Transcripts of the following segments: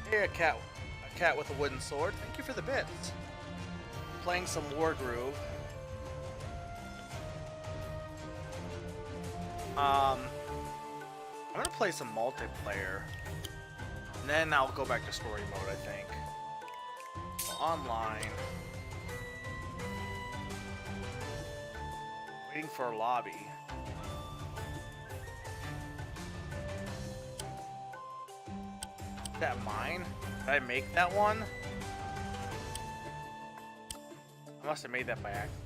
Hey, a cat with a wooden sword. Thank you for the bits. Playing some WarGroove. I'm gonna play some multiplayer, and then I'll go back to story mode, I think. So, online. Waiting for a lobby. Is that mine? Did I make that one? I must have made that by accident.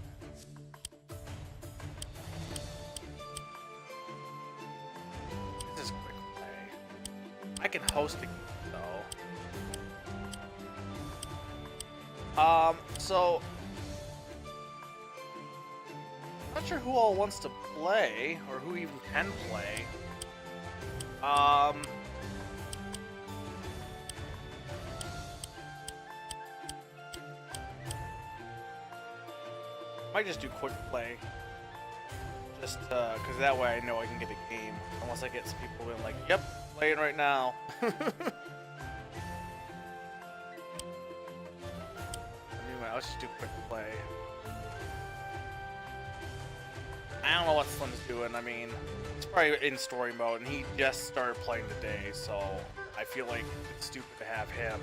This is quick play. I can host a game though. So I'm not sure who all wants to play, or who even can play. Might just do quick play, just because that way I know I can get a game. Unless I get some people being like, "Yep, playing right now." Anyway, let's just do quick play. I don't know what Slim's doing. I mean, he's probably in story mode, and he just started playing today, so I feel like it's stupid to have him.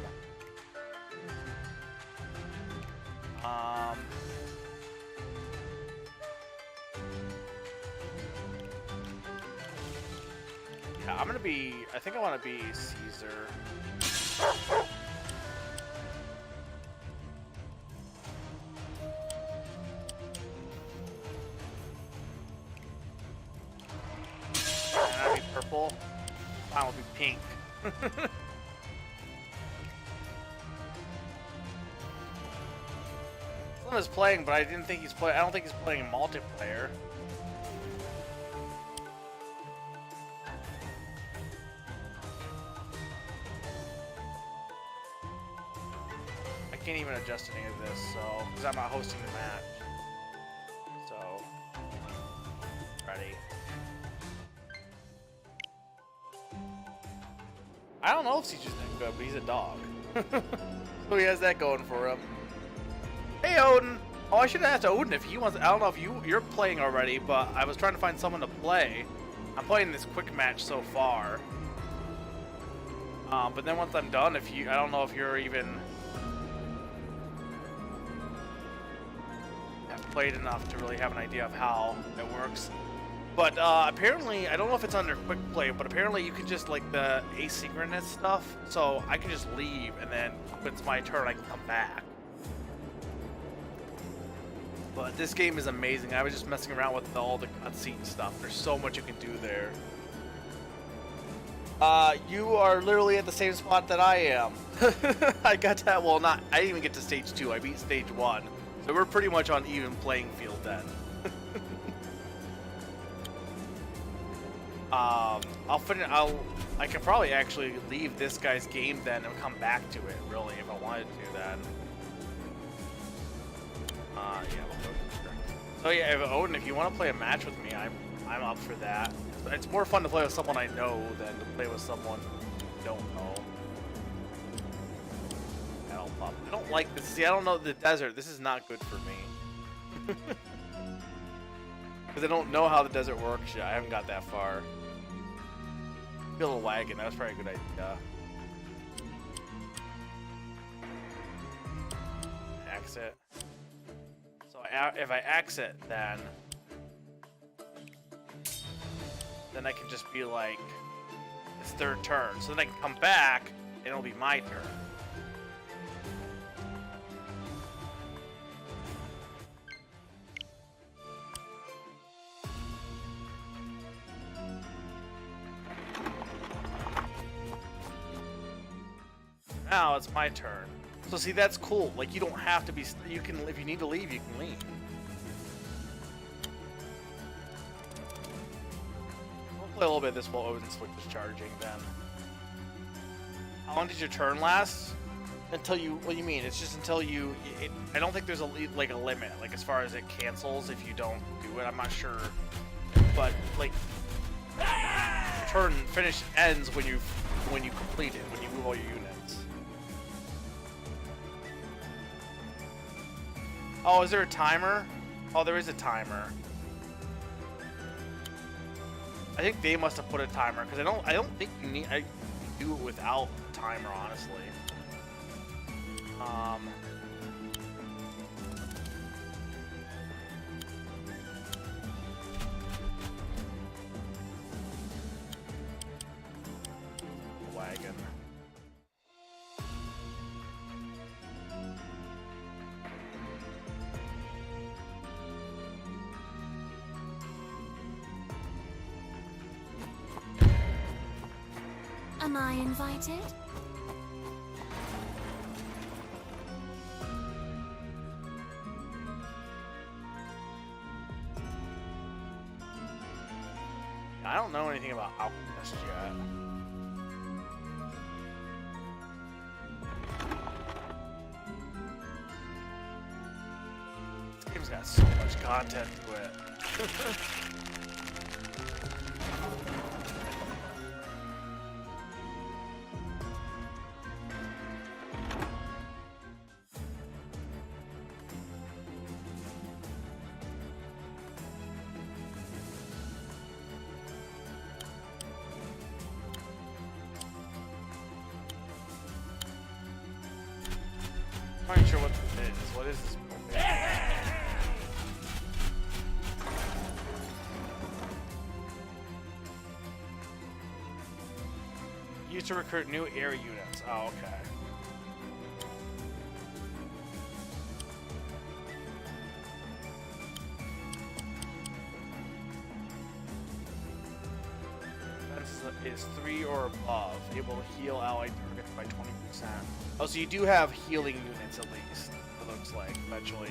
Yeah, I'm gonna be. I think I want to be Caesar. That'll be purple. Mine will be pink. Slim is playing, but I didn't think he's play. I don't think he's playing multiplayer. I can't even adjust any of this, so because I'm not hosting the match. So, ready. I don't know if Siege's that good, but he's a dog. So he has that going for him. Hey, Odin! Oh, I should have asked Odin if he wants. I don't know if you're playing already, but I was trying to find someone to play. I'm playing this quick match so far. But then once I'm done, I don't know if you're even have played enough to really have an idea of how it works. But apparently, I don't know if it's under quick play, but apparently you can just like the asynchronous stuff. So I can just leave, and then when it's my turn, I can come back. But this game is amazing. I was just messing around with all the cutscene stuff. There's so much you can do there. You are literally at the same spot that I am. I got that. Well, I didn't even get to stage 2. I beat stage 1. So we're pretty much on even playing field then. I can probably actually leave this guy's game then and come back to it, really, if I wanted to then. Yeah, we'll go here. So yeah, Odin, if you want to play a match with me, I'm up for that. It's more fun to play with someone I know than to play with someone I don't know. I don't like this. See, I don't know the desert. This is not good for me. Because I don't know how the desert works yet. I haven't got that far. Build a wagon. That was probably a good idea. Exit. So if I exit, then I can just be like, it's third turn. So then I can come back, and it'll be my turn. Now it's my turn. So see, that's cool. Like, you don't have to be. You can, if you need to leave, you can leave. We'll play a little bit of this while Odin's Slick is charging. Then, how long does your turn last? Until you. What do you mean? It's just until you. I don't think there's a limit. Like as far as it cancels if you don't do it. I'm not sure. But like, your turn ends when you complete it. When you move all your units. Oh, is there a timer? Oh, there is a timer. I think they must have put a timer because I don't think you need. I do it without a timer, honestly. Wagon. Am I invited? I don't know anything about alchemists yet. This game's got so much content to it. I'm not sure what this is. What is this? Used to recruit new air units. Oh, okay. Is 3 or above, able to heal allied targets by 20%. Oh, so you do have healing units at least, it looks like, eventually.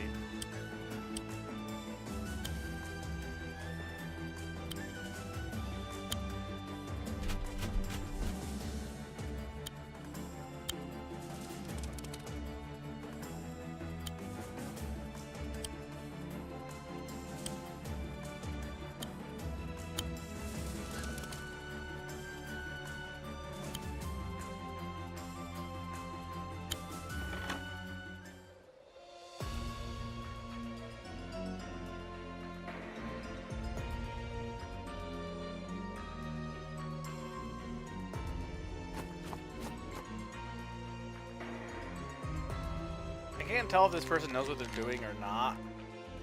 I can't tell if this person knows what they're doing or not.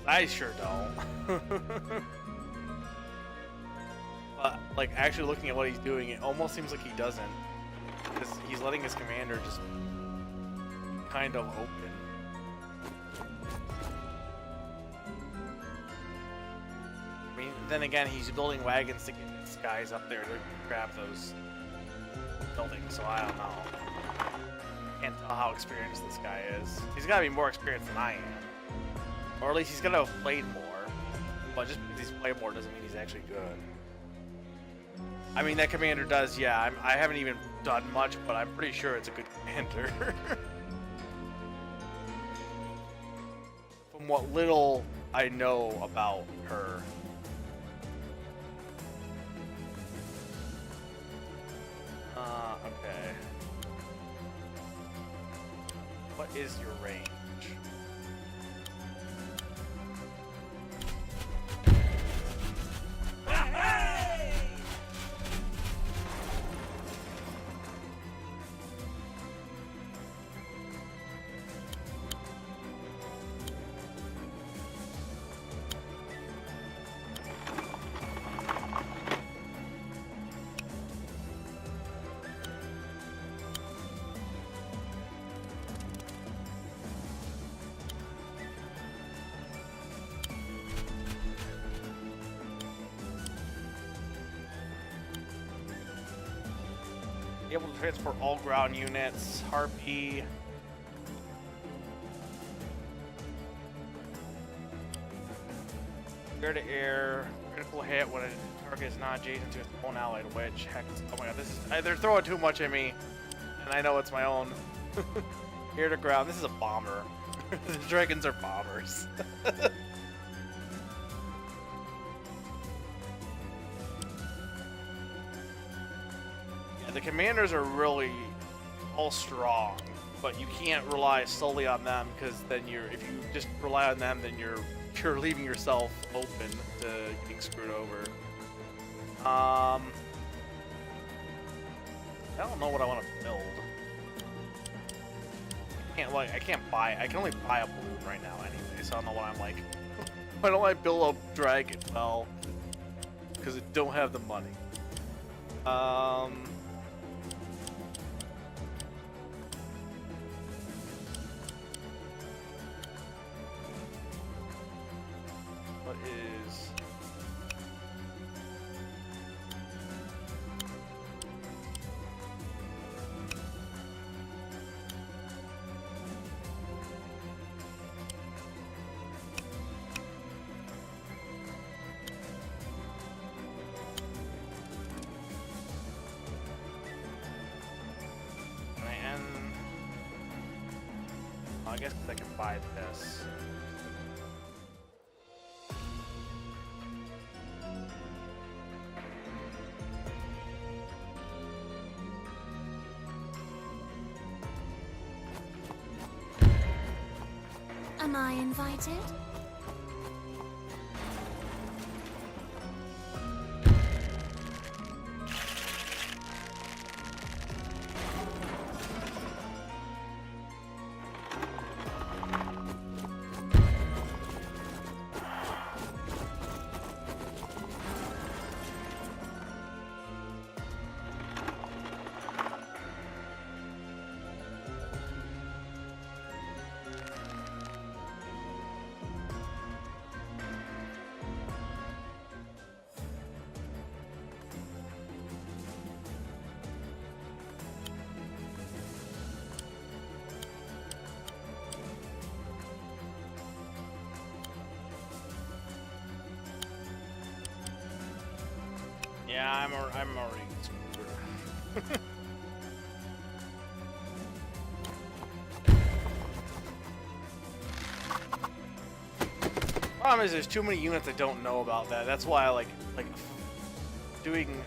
I sure don't. But, like, actually looking at what he's doing, it almost seems like he doesn't. Because he's letting his commander just kind of open. I mean, then again, he's building wagons to get his guys up there to grab those buildings, so I don't know. Can't tell how experienced this guy is. He's got to be more experienced than I am. Or at least he's got to have played more. But just because he's played more doesn't mean he's actually good. I mean, that commander does, yeah. I haven't even done much, but I'm pretty sure it's a good commander. From what little I know about her. Okay. What is your range? Able to transport all ground units, Harpy. Air to air, critical hit when a target is not adjacent to its own allied witch. Heck, oh my god, this is, they're throwing too much at me, and I know it's my own. Air to ground, this is a bomber. The dragons are bombers. The commanders are really all strong. but you can't rely solely on them, because then if you just rely on them, then you're leaving yourself open to getting screwed over. I don't know what I want to build. I can only buy a balloon right now anyway, so I don't know what I'm like. Why don't I build a dragon? Well, because I don't have the money. What is... I guess I can buy this. Am I invited? Yeah, I'm already screwed. Problem is, there's too many units I don't know about that. That's why I like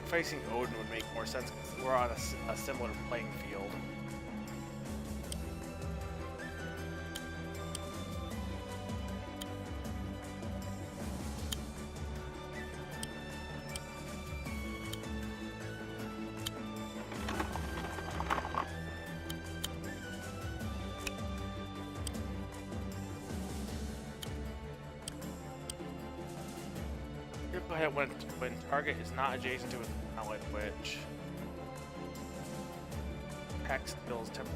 facing Odin would make more sense, because we're on a similar playing field. When target is not adjacent to an outlet, which text fills temp.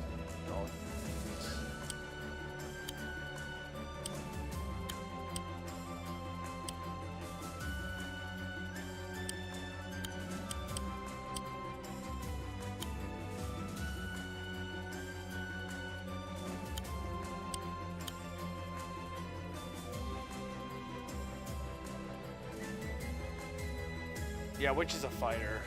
Yeah, which is a fighter.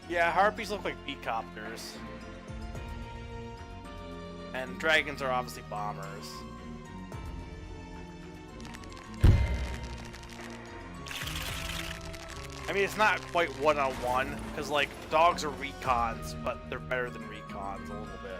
Yeah, harpies look like beacopters. And dragons are obviously bombers. I mean, it's not quite one-on-one, because, like, dogs are recons, but they're better than recons a little bit.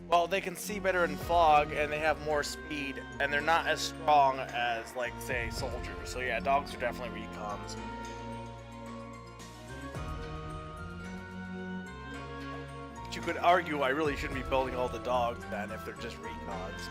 Well, they can see better in fog, and they have more speed, and they're not as strong as, like, say, soldiers. So yeah, dogs are definitely recons. But you could argue I really shouldn't be building all the dogs then if they're just recons.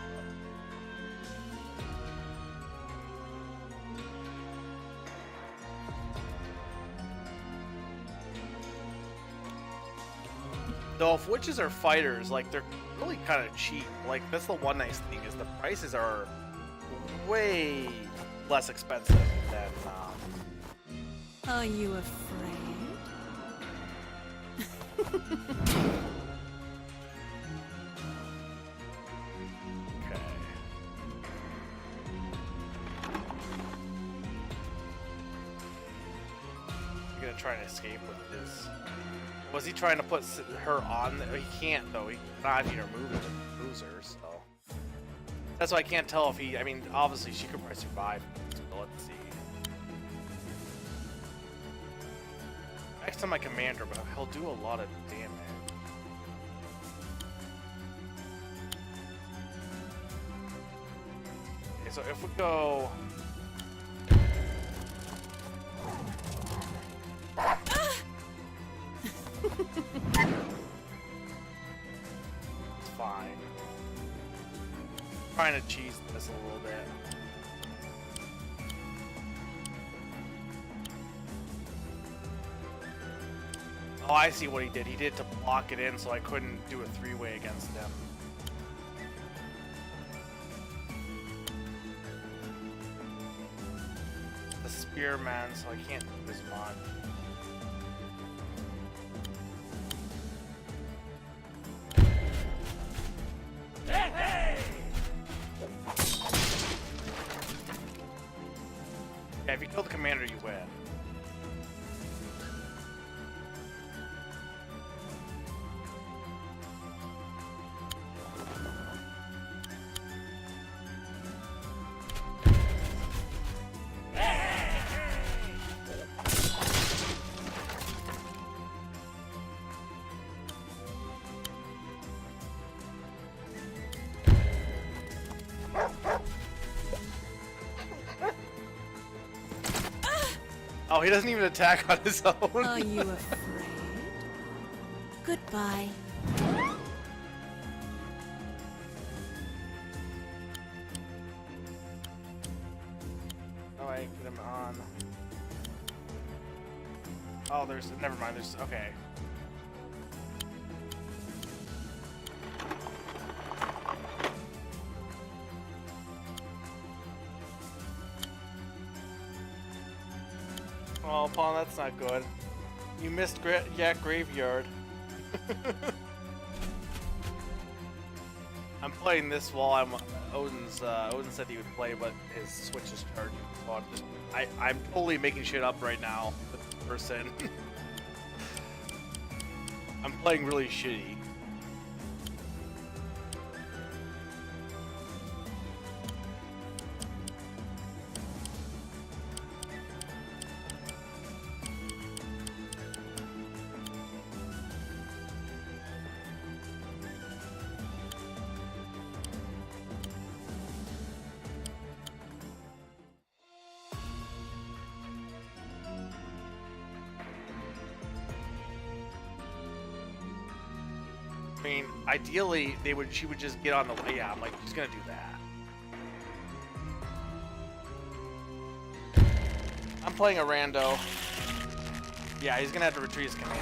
Though if witches are fighters, like, they're really kind of cheap. Like, that's the one nice thing, is the prices are way less expensive than, Are you afraid? Okay. I'm gonna try and escape with this. Was he trying to put her on? He can't, though. He cannot even remove the loser, so. That's why I can't tell if he. I mean, obviously, she could probably survive. So let's see. Next time, my commander, but he'll do a lot of damage. Okay, so if we go. It's fine. Trying to cheese this a little bit. Oh, I see what he did. He did to block it in so I couldn't do a three-way against him. The spearman, so I can't do as much. Yeah, if you kill the commander, you win. Oh, he doesn't even attack on his own. Are you afraid? Goodbye. Oh, I get him on. Oh, there's. Never mind. There's. Okay. Oh, Pawn, that's not good. You missed Graveyard. I'm playing this while I'm Odin said he would play, but his Switch is charging. So I'm totally making shit up right now with this person. I'm playing really shitty. I mean, ideally, she would just get on the way. Yeah, I'm like, she's gonna do that. I'm playing a rando. Yeah, he's gonna have to retreat his commander.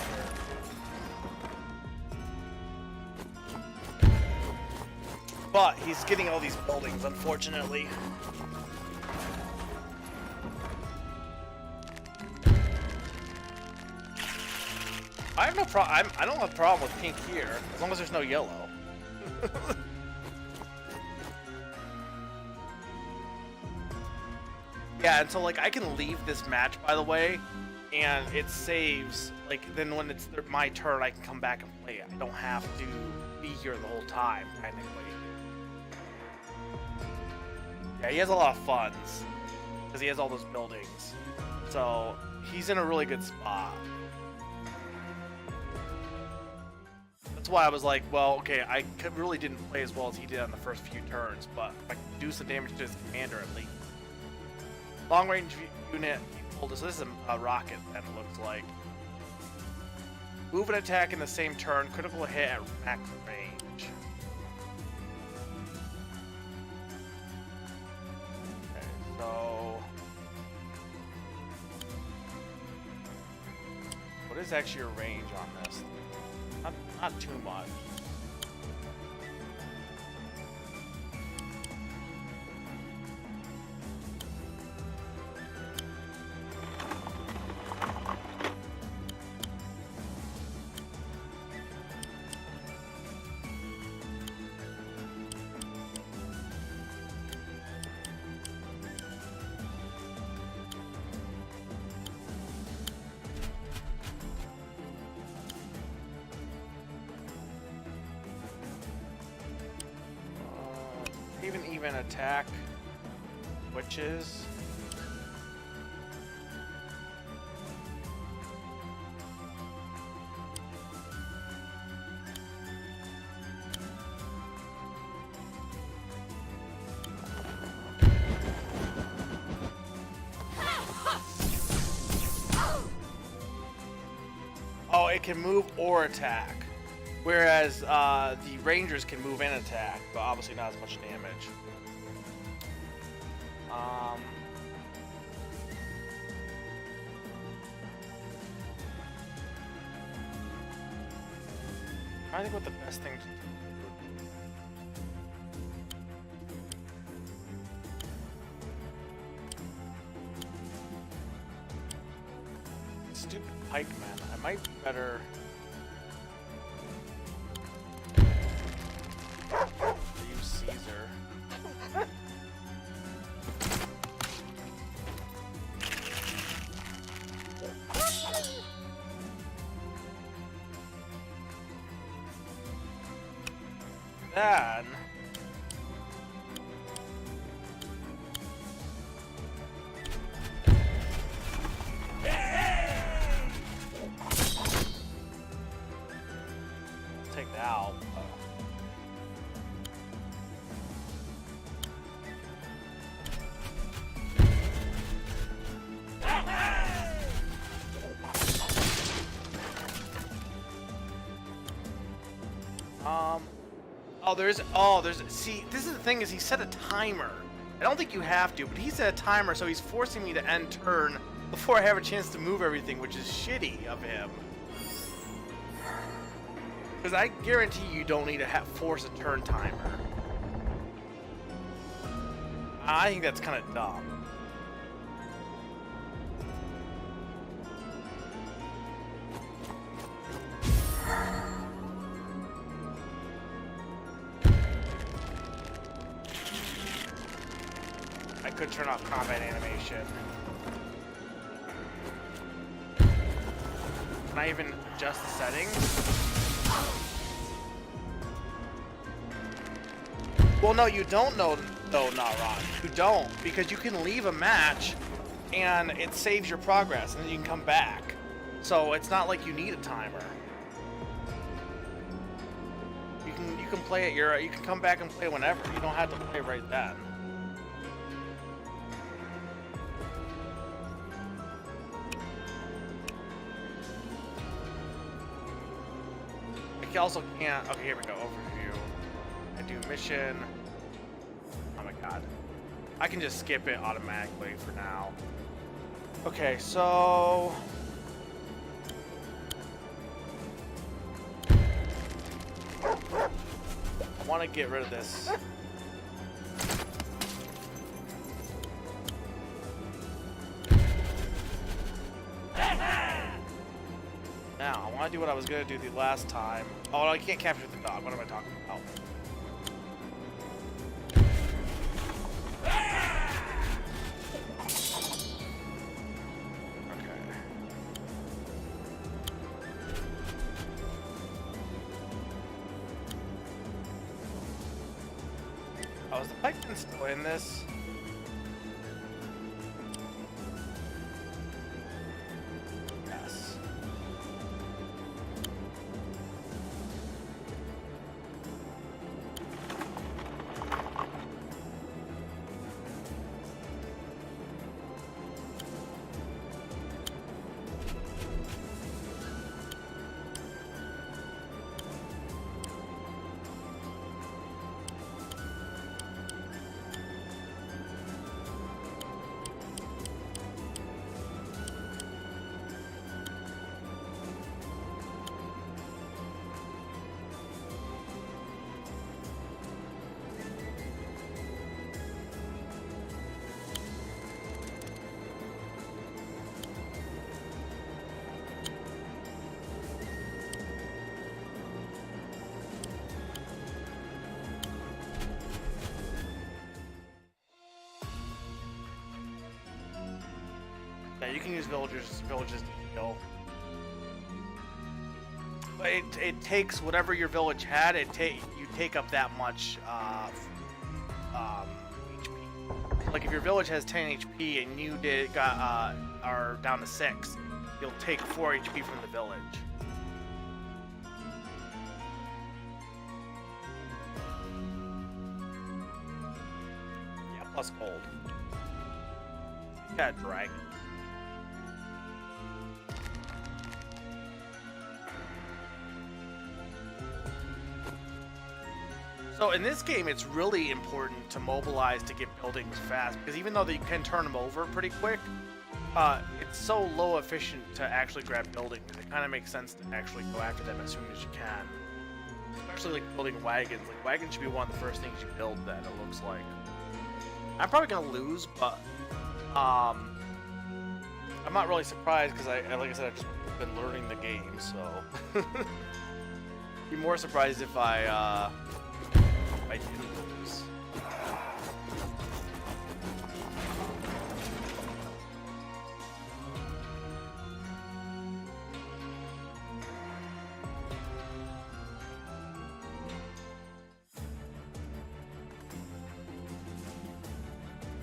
But he's getting all these buildings, unfortunately. I have no problem. I don't have a problem with pink here, as long as there's no yellow. Yeah, and so like I can leave this match, by the way, and it saves. Like then when it's my turn, I can come back and play it. I don't have to be here the whole time, technically. Yeah, he has a lot of funds because he has all those buildings, so he's in a really good spot. That's why I was like, well, okay, really didn't play as well as he did on the first few turns, but I can do some damage to his commander at least. Long range unit, he pulled this. This is a rocket, then it looks like. Move and attack in the same turn, critical hit at max range. Okay, so. What is actually your range on this? Not too much. Even attack witches. Oh, it can move or attack. Whereas the Rangers can move and attack, but obviously not as much damage. I think what the best thing to do. Stupid pikemen. I might be better. Use Caesar. Then take that out. See, this is the thing is he set a timer. I don't think you have to, but he set a timer, so he's forcing me to end turn before I have a chance to move everything, which is shitty of him. Because I guarantee you don't need to force a turn timer. I think that's kind of dumb. Could turn off combat animation. Can I even adjust the settings? Well, no, you don't know, though, Naran. You don't, because you can leave a match and it saves your progress, and then you can come back. So it's not like you need a timer. You can play it. You can come back and play whenever. You don't have to play right then. I also can't. Okay, here we go. Overview. I do mission. Oh my god. I can just skip it automatically for now. Okay, so. I want to get rid of this. Now, I want to do what I was going to do the last time. Oh, no, I can't capture the dog. What am I talking about? Okay. Oh, is the pikeman still in this? can use villages to heal. But it takes whatever your village had. You take up that much HP. Like if your village has 10 HP and you are down to 6, you'll take 4 HP from the village. Yeah, plus gold. Got a dragon. So in this game, it's really important to mobilize to get buildings fast, because even though you can turn them over pretty quick, it's so low efficient to actually grab buildings. It kind of makes sense to actually go after them as soon as you can. Especially like building wagons. Like wagons should be one of the first things you build then, it looks like. I'm probably gonna lose, but I'm not really surprised because like I said, I've just been learning the game, so be more surprised if I didn't lose.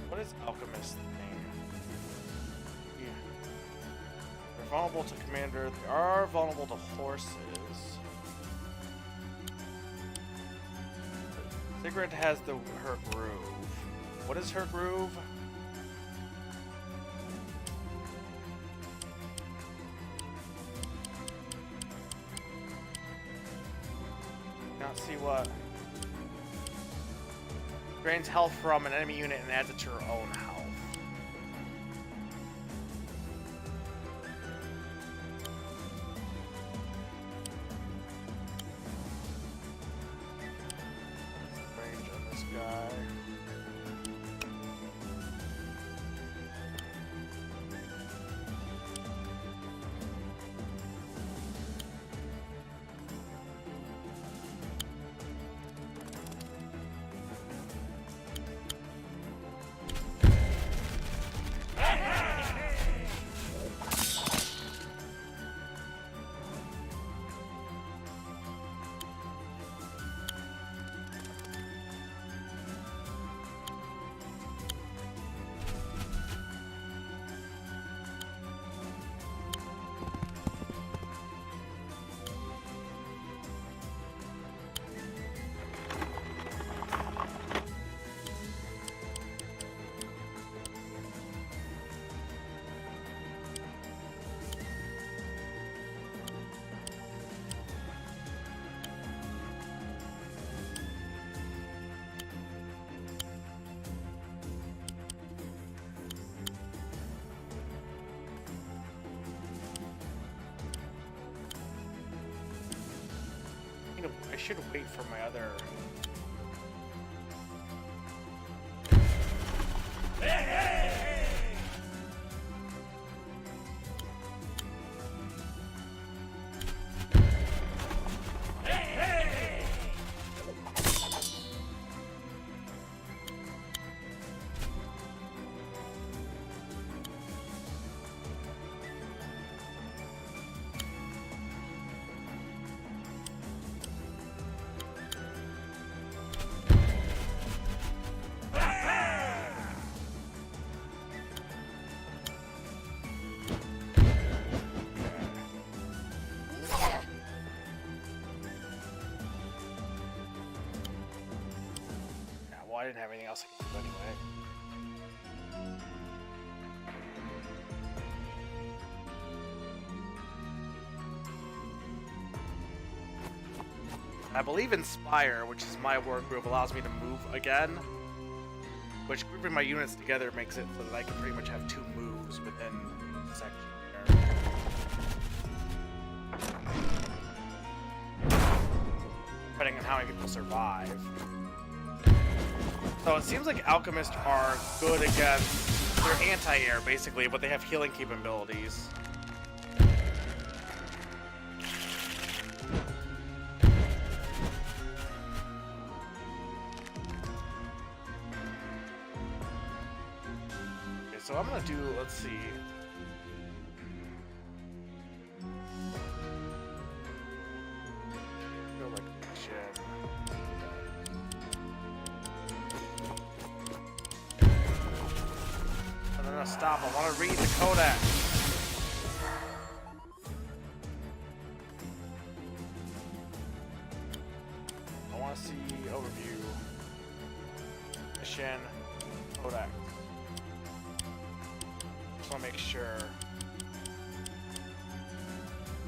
What is alchemist thing? Yeah. They're vulnerable to commander. They are vulnerable to horses. Sigrid has her groove. What is her groove? Not see what. Drains health from an enemy unit and adds it to her own health. I should wait for my other... I didn't have anything else I could do anyway. I believe Inspire, which is my WarGroove, allows me to move again, which grouping my units together makes it so that I can pretty much have 2 moves within the section there. Depending on how many people survive. So it seems like alchemists are good against, they're anti-air basically, but they have healing capabilities. Okay, so I'm gonna do, let's see. mission. And then stop. I want to read the codex. I want to see overview. Mission. Codex. Just want to make sure.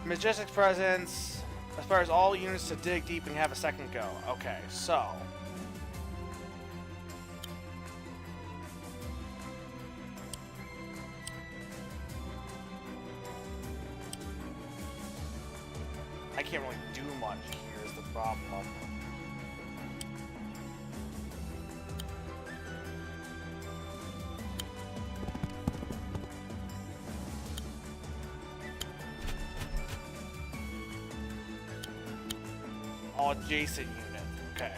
Majestic presence. As far as all units to dig deep and have a second go. Okay, so. I can't really do much here is the problem. All adjacent unit. Okay.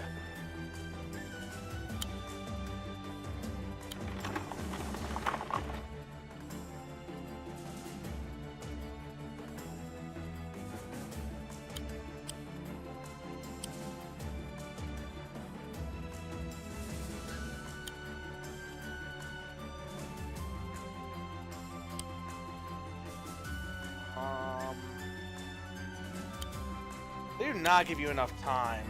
They do not give you enough time.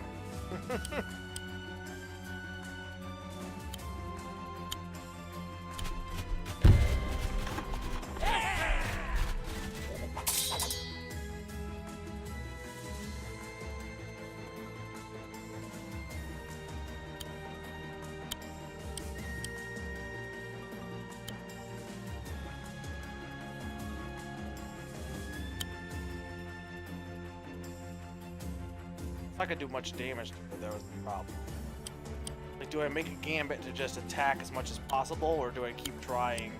If I could do much damage to her, that was the problem. Like, do I make a gambit to just attack as much as possible, or do I keep trying?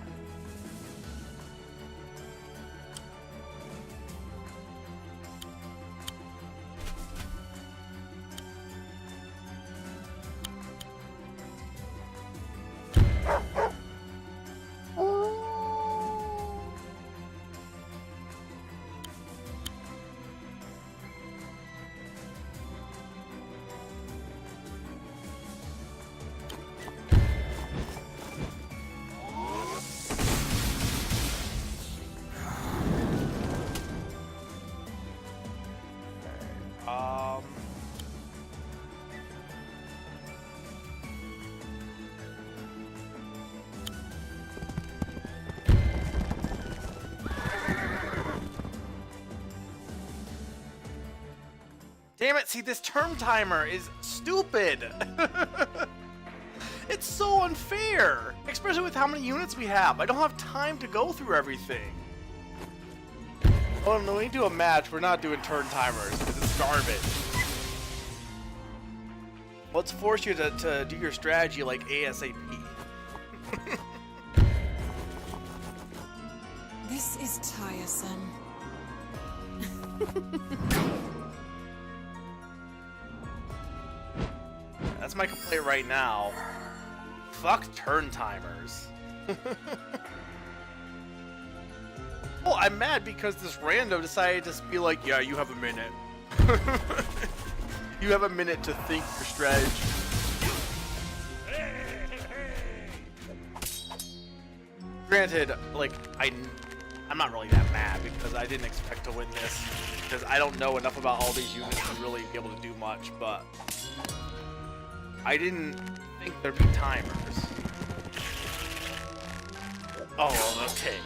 Damn it, see, this turn timer is stupid! It's so unfair! Especially with how many units we have. I don't have time to go through everything. Oh no, when we do a match, we're not doing turn timers, because it's garbage. Let's force you to do your strategy like ASAP. This is tiresome. That's my complaint right now. Fuck turn timers. Well, I'm mad because this rando decided to be like, yeah, you have a minute. You have a minute to think your strategy. Granted, like, I'm not really that mad because I didn't expect to win this. Because I don't know enough about all these units to really be able to do much, but I didn't think there'd be timers. Oh, okay.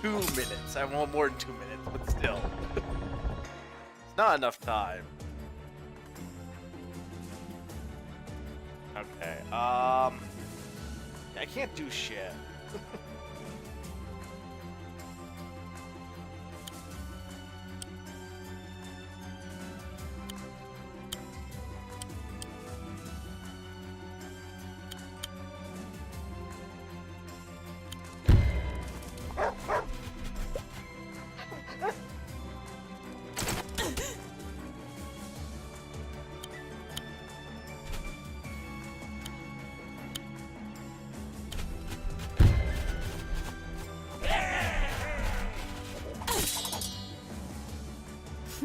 2 minutes. I want more than 2 minutes, but still. It's not enough time. Okay, I can't do shit.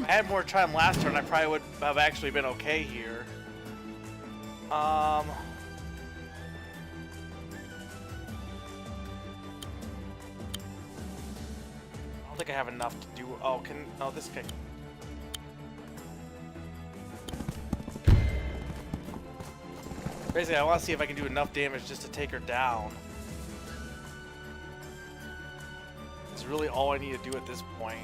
I had more time last turn, I probably would have actually been okay here. I don't think I have enough to do. Oh, oh, this guy. Basically, I want to see if I can do enough damage just to take her down. It's really all I need to do at this point.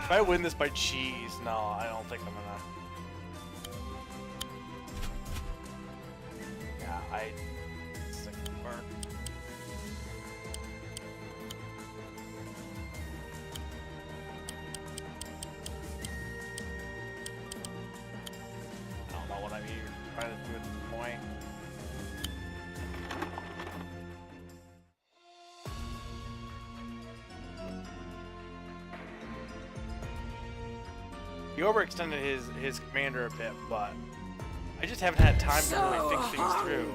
If I win this by cheese, no, I don't think I'm gonna. Yeah, this thing can work. I don't know what I'm even trying to do at this point. He overextended his commander a bit, but I just haven't had time to really think things through.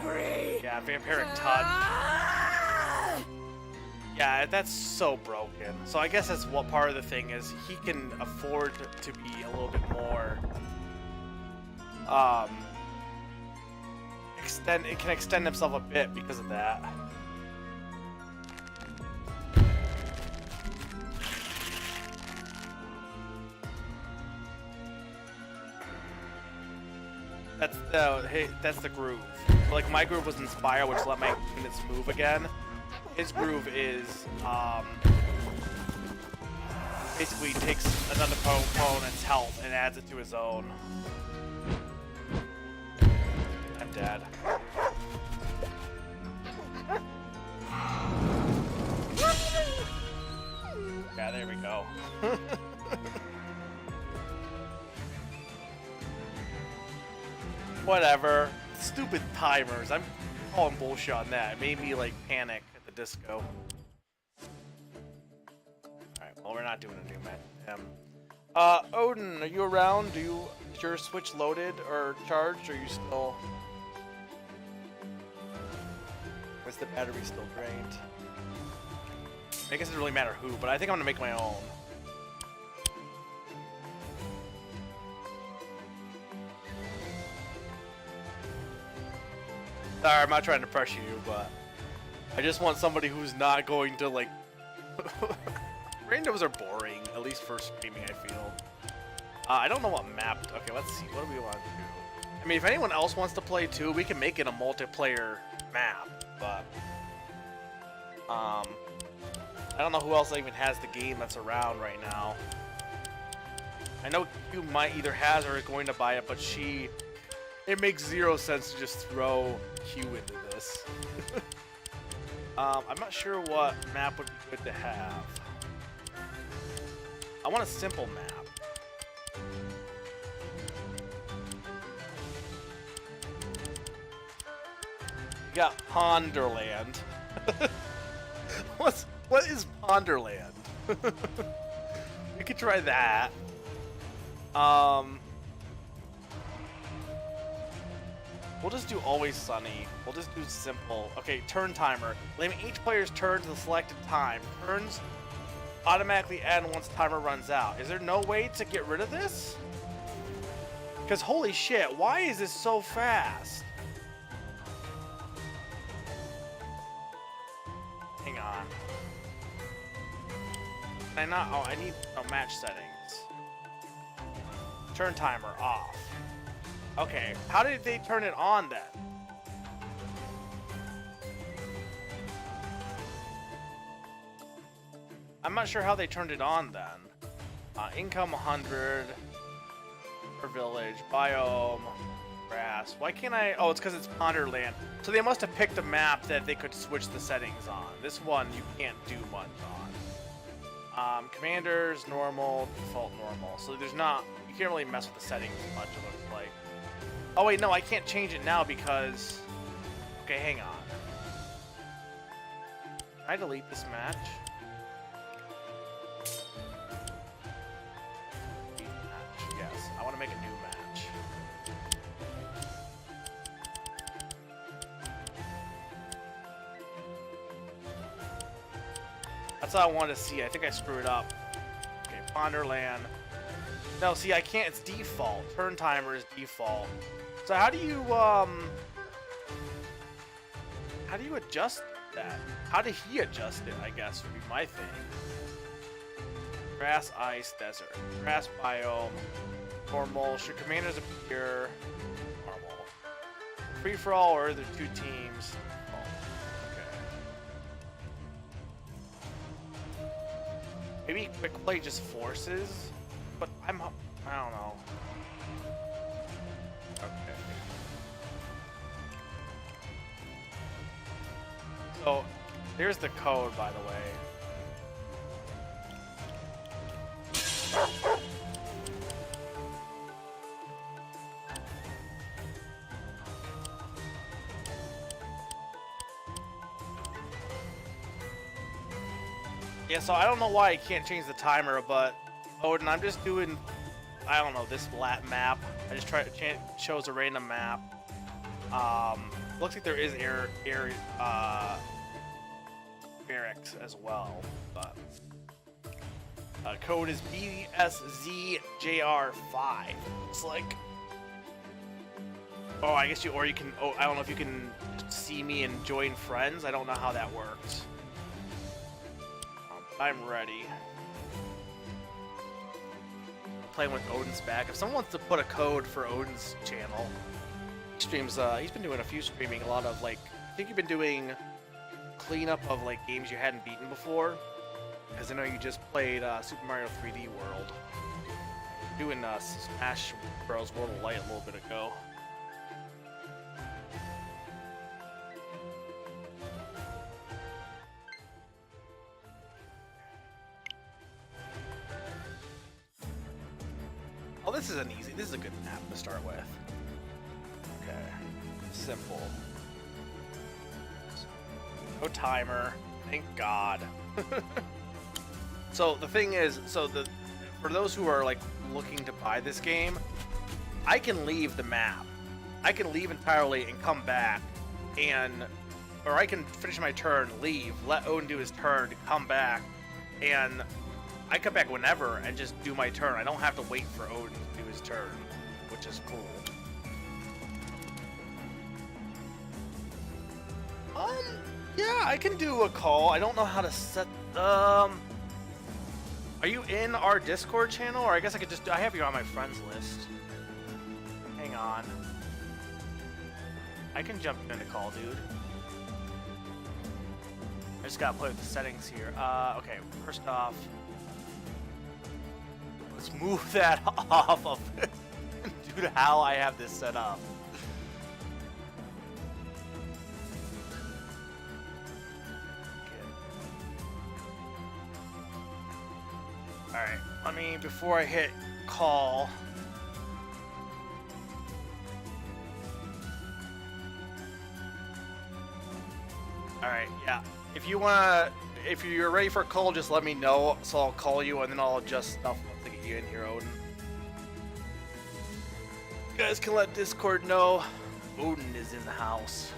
Yeah, Vampiric Touch. Yeah, that's so broken. So I guess that's what part of the thing is. He can afford to be a little bit more it can extend himself a bit because of that. That's the groove. Like my groove was Inspire, which let my units move again. His groove is basically takes another opponent's health and adds it to his own. I'm dead. Yeah, there we go. Whatever. Stupid timers. I'm calling bullshit on that. It made me like panic at the disco. Alright, well we're not doing a new match. Odin, are you around? Is your Switch loaded or charged? Or are you still... Is the battery still drained? I guess it doesn't really matter who, but I think I'm gonna make my own. Sorry, I'm not trying to pressure you, but I just want somebody who's not going to, like... Randoms are boring, at least for streaming, I feel. I don't know what map... Okay, let's see. What do we want to do? I mean, if anyone else wants to play too, we can make it a multiplayer map, but... I don't know who else even has the game that's around right now. I know Q might either has or is going to buy it, but she... It makes zero sense to just throw Q into this. I'm not sure what map would be good to have. I want a simple map. You got Ponderland. What is Ponderland? We could try that. We'll just do always sunny. We'll just do simple. Okay, turn timer. Limit each player's turn to the selected time. Turns automatically end once timer runs out. Is there no way to get rid of this? Because holy shit, why is this so fast? Hang on. Can I not? Oh, I need match settings. Turn timer off. Okay, how did they turn it on then? I'm not sure how they turned it on then. Income 100 per village, biome, grass. Why can't I? Oh, it's because it's Ponderland. So they must have picked a map that they could switch the settings on. This one you can't do much on. Commanders, normal, default normal. So there's not, you can't really mess with the settings much, it looks like. Oh wait, no, I can't change it now because... Okay, hang on. Can I delete this match? Delete match. Yes, I want to make a new match. That's all I wanted to see. I think I screwed up. Okay, Ponderland. No, see, I can't. It's default. Turn timer is default. So how do you adjust that? How did he adjust it? I guess would be my thing. Grass, ice, desert. Grass biome. Normal. Should commanders appear? Normal. Free for all, or are there 2 teams? Oh, okay. Maybe quick play just forces, but I don't know. Okay. So, there's the code, by the way. Yeah, so I don't know why I can't change the timer, but Odin, I'm just doing, I don't know, this map. I just chose a random map. Looks like there is barracks as well, but code is BSZJR5. It's like, oh, I guess you can. Oh, I don't know if you can see me and join friends. I don't know how that works. I'm ready. Playing with Odin's back. If someone wants to put a code for Odin's channel, he streams. He's been doing a few streaming. A lot of like, I think you've been doing cleanup of like games you hadn't beaten before. Because I know you just played Super Mario 3D World. Doing Smash Bros. World of Light a little bit ago. Oh, this is this is a good map to start with. Okay, simple. No timer, thank God. So the thing is, for those who are like looking to buy this game, I can leave the map. I can leave entirely and come back, or I can finish my turn, leave, let Odin do his turn, come back, and I come back whenever and just do my turn. I don't have to wait for Odin to do his turn, which is cool. Yeah, I can do a call. I don't know how to set. Are you in our Discord channel, or I guess I could just. I have you on my friends list. Hang on. I can jump into call, dude. I just gotta play with the settings here. Okay, first off. Let's move that off of due to how I have this set up. Alright, before I hit call. Alright, yeah. If you're ready for a call, just let me know, so I'll call you, and then I'll adjust stuff once I get you in here, Odin. You guys can let Discord know Odin is in the house.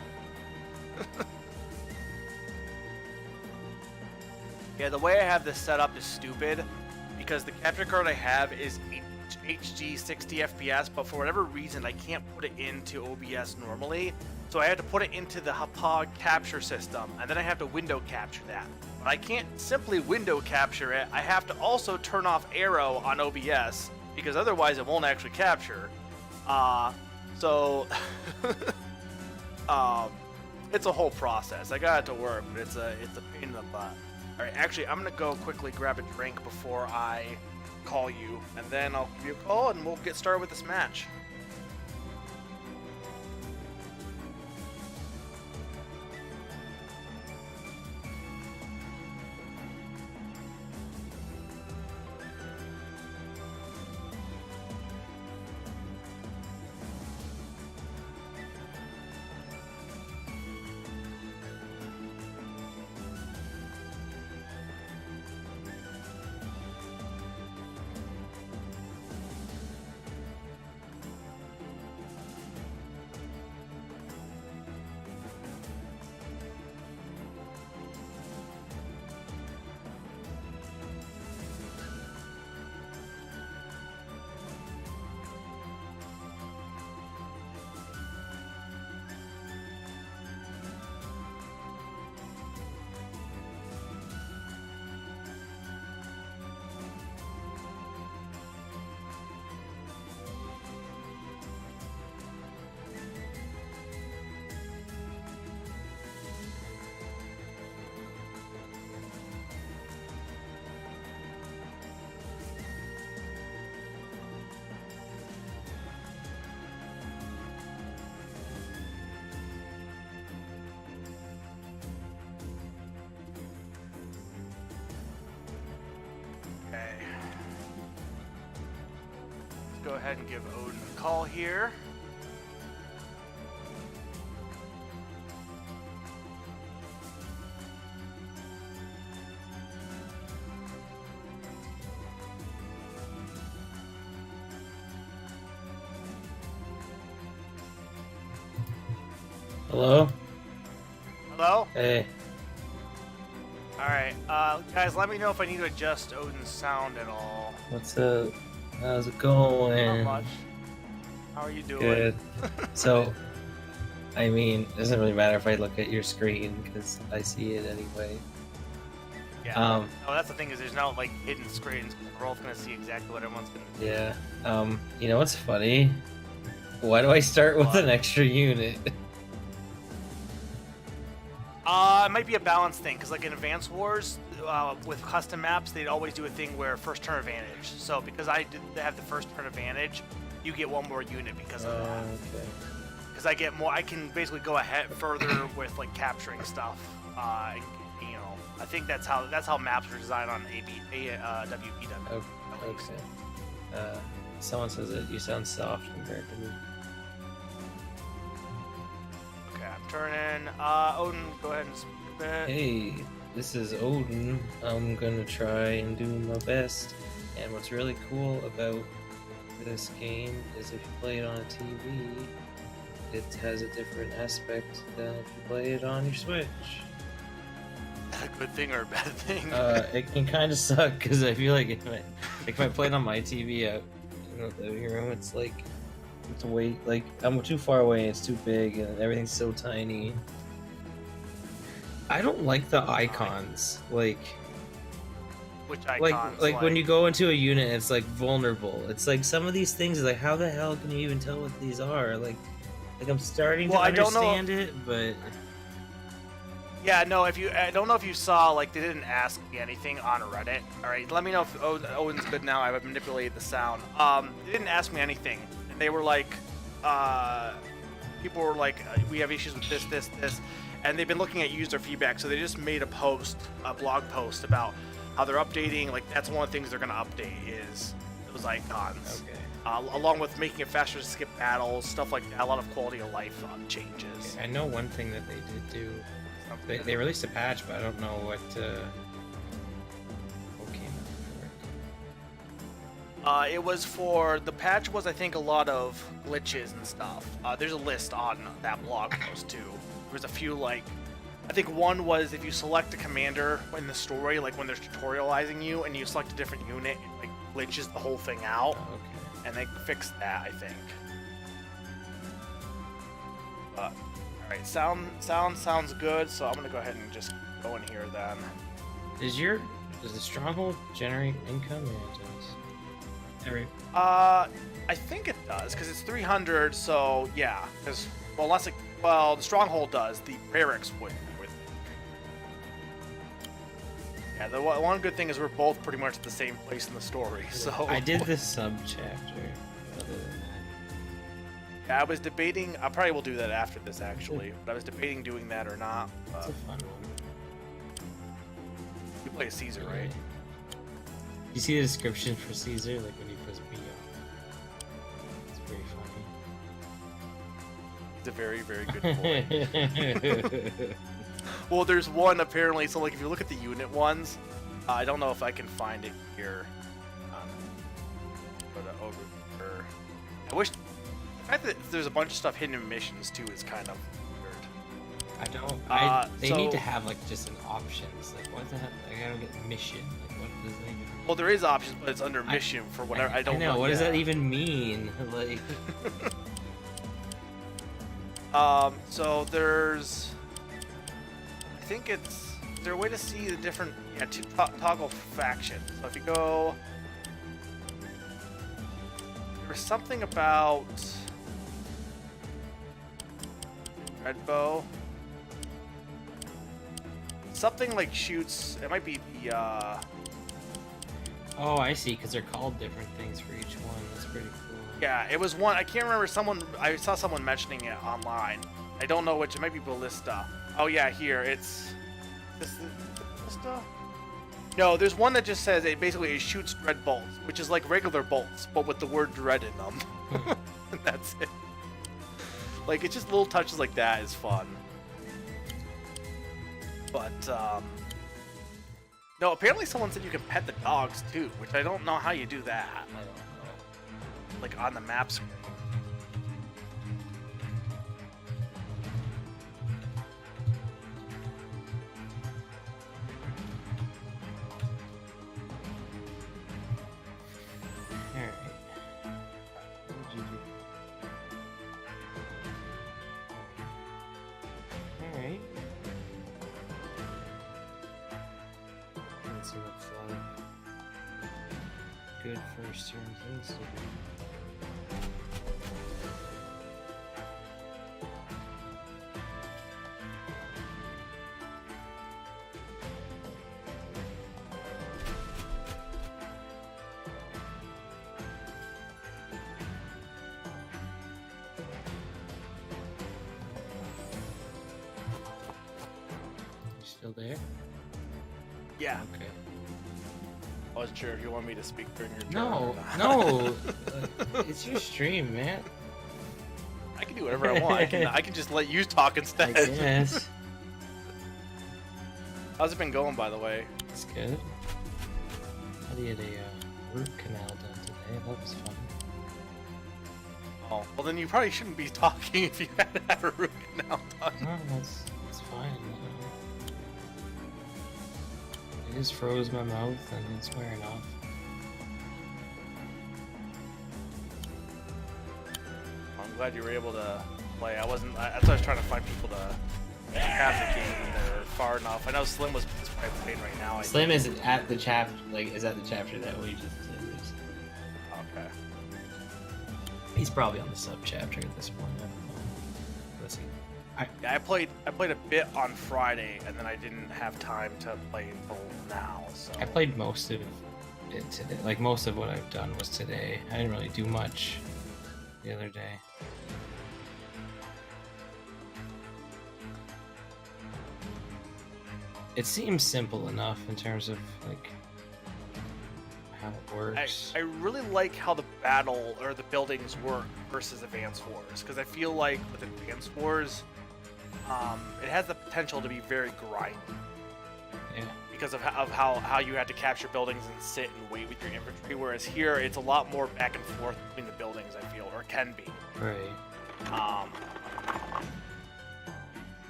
Yeah, the way I have this set up is stupid, because the capture card I have is HG 60 FPS, but for whatever reason I can't put it into OBS normally. So I had to put it into the HUPOG capture system, and then I have to window capture that. But I can't simply window capture it. I have to also turn off Arrow on OBS, because otherwise it won't actually capture. It's a whole process. I got it to work, but it's a pain in the butt. All right, actually, I'm gonna go quickly grab a drink before I call you, and then I'll give you a call, and we'll get started with this match. go ahead and give Odin a call here. Hello? Hello? Hey. Alright, guys, let me know if I need to adjust Odin's sound at all. What's up? How's it going? Not much. How are you doing? Good. So, I mean, it doesn't really matter if I look at your screen because I see it anyway. Yeah. No, that's the thing is there's no like hidden screens. We're all gonna see exactly what everyone's gonna do. Yeah. You know what's funny? Why do I start with an extra unit? It might be a balance thing, because like in Advance Wars, with custom maps, they'd always do a thing where first turn advantage. So because I did have the first turn advantage, you get one more unit because of that. Okay. Because I get more, I can basically go ahead further with like capturing stuff. You know, I think that's how maps were designed on WPW. Okay. Someone says that you sound soft compared to me. Okay, I'm turning. Odin, go ahead and speak a bit. Hey, this is Odin. I'm gonna try and do my best. And what's really cool about this game is if you play it on a TV, it has a different aspect than if you play it on your Switch. A good thing or a bad thing? It can kind of suck because I feel like if I play it on my TV out in the living room, it's like it's way like I'm too far away and it's too big and everything's so tiny. I don't like the icons, like Which icons? like when you go into a unit, it's like vulnerable. It's like some of these things is like how the hell can you even tell what these are? Like I'm starting to understand it, but. Yeah, no. I don't know if you saw, like, they didn't ask me anything on Reddit. All right, let me know if Odin's good now. I've manipulated the sound. They didn't ask me anything. And they were like, people were like, we have issues with this, and they've been looking at user feedback. So they just made a blog post about how they're updating. Like, that's one of the things they're gonna update is those icons. Okay. Along with making it faster to skip battles, stuff like that. A lot of quality of life changes. Okay, I know one thing that they did do. They released a patch, but I don't know what came out for it. It was for the patch was I think a lot of glitches and stuff. There's a list on that blog post too. There was a few like, I think one was if you select a commander in the story, like when they're tutorializing you, and you select a different unit, it like glitches the whole thing out. Oh, okay. And they fixed that, I think. Alright, sounds good, so I'm gonna go ahead and just go in here then. Does the stronghold generate income or it does? I think it does, because it's 300, so yeah. Because, well, the stronghold does, the barracks would. Yeah, the one good thing is we're both pretty much at the same place in the story, so. I did this sub-chapter. Other than that. Yeah, I was debating, I probably will do that after this actually, but I was debating doing that or not. It's a fun one. You play Caesar, right? You see the description for Caesar, like when you press B on. It's very funny. It's a very, very good point. Well, there's one apparently, so like if you look at the unit ones, I don't know if I can find it here. Go to over. I wish. The fact that there's a bunch of stuff hidden in missions too is kind of weird. They need to have like just an options. Like what the heck? Like, I don't get mission. Like what does that even mean? Well, there is options, but it's under mission for whatever. I don't know. What does that even mean? Like. So there's. I think it's. Is there a way to see the different toggle factions? So if you go. There's something about. Red bow. Something like shoots. It might be the. Oh, I see. Because they're called different things for each one. That's pretty cool. Yeah, it was one. I can't remember. I saw someone mentioning it online. I don't know which. It might be Ballista. Oh yeah, here it's. This Ballista. No, there's one that just says it basically it shoots dread bolts, which is like regular bolts, but with the word dread in them. And that's it. Like, it's just little touches like that is fun. But, no, apparently someone said you can pet the dogs too, which I don't know how you do that. I don't know. Like, on the map screen. Alright. What did you do? Alright. That's enough good first turn things to do. You still there? Yeah. Okay. I wasn't sure if you want me to speak during your turn. No, or not. no. It's your stream, man. I can do whatever I want. I can just let you talk I instead. guess. How's it been going, by the way? It's good. I did a root canal done today. That was fun. Oh, well then you probably shouldn't be talking if you had to have a root canal done. No, that's fine. It just froze my mouth and it's wearing off. I'm glad you were able to play. That's why I was trying to find people to have the game that are far enough. I know Slim was probably playing right now. Slim is at the chapter, that we just did. Okay. He's probably on the sub chapter at this point. I don't know. Let's see. Yeah, I played a bit on Friday, and then I didn't have time to play until now. So I played most of it today. Like most of what I've done was today. I didn't really do much the other day. It seems simple enough in terms of like how it works. I really like how the battle or the buildings work versus Advance Wars, because I feel like with Advance Wars, it has the potential to be very grindy. Yeah. Because of how you had to capture buildings and sit and wait with your infantry, whereas here it's a lot more back and forth between the buildings, I feel, or can be. Right.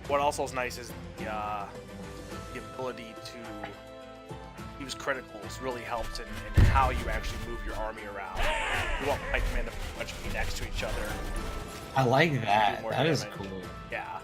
What also is nice is the ability to use criticals really helps in how you actually move your army around. You want pikemen to pretty much be next to each other. I like that. more That is damage. cool. Yeah.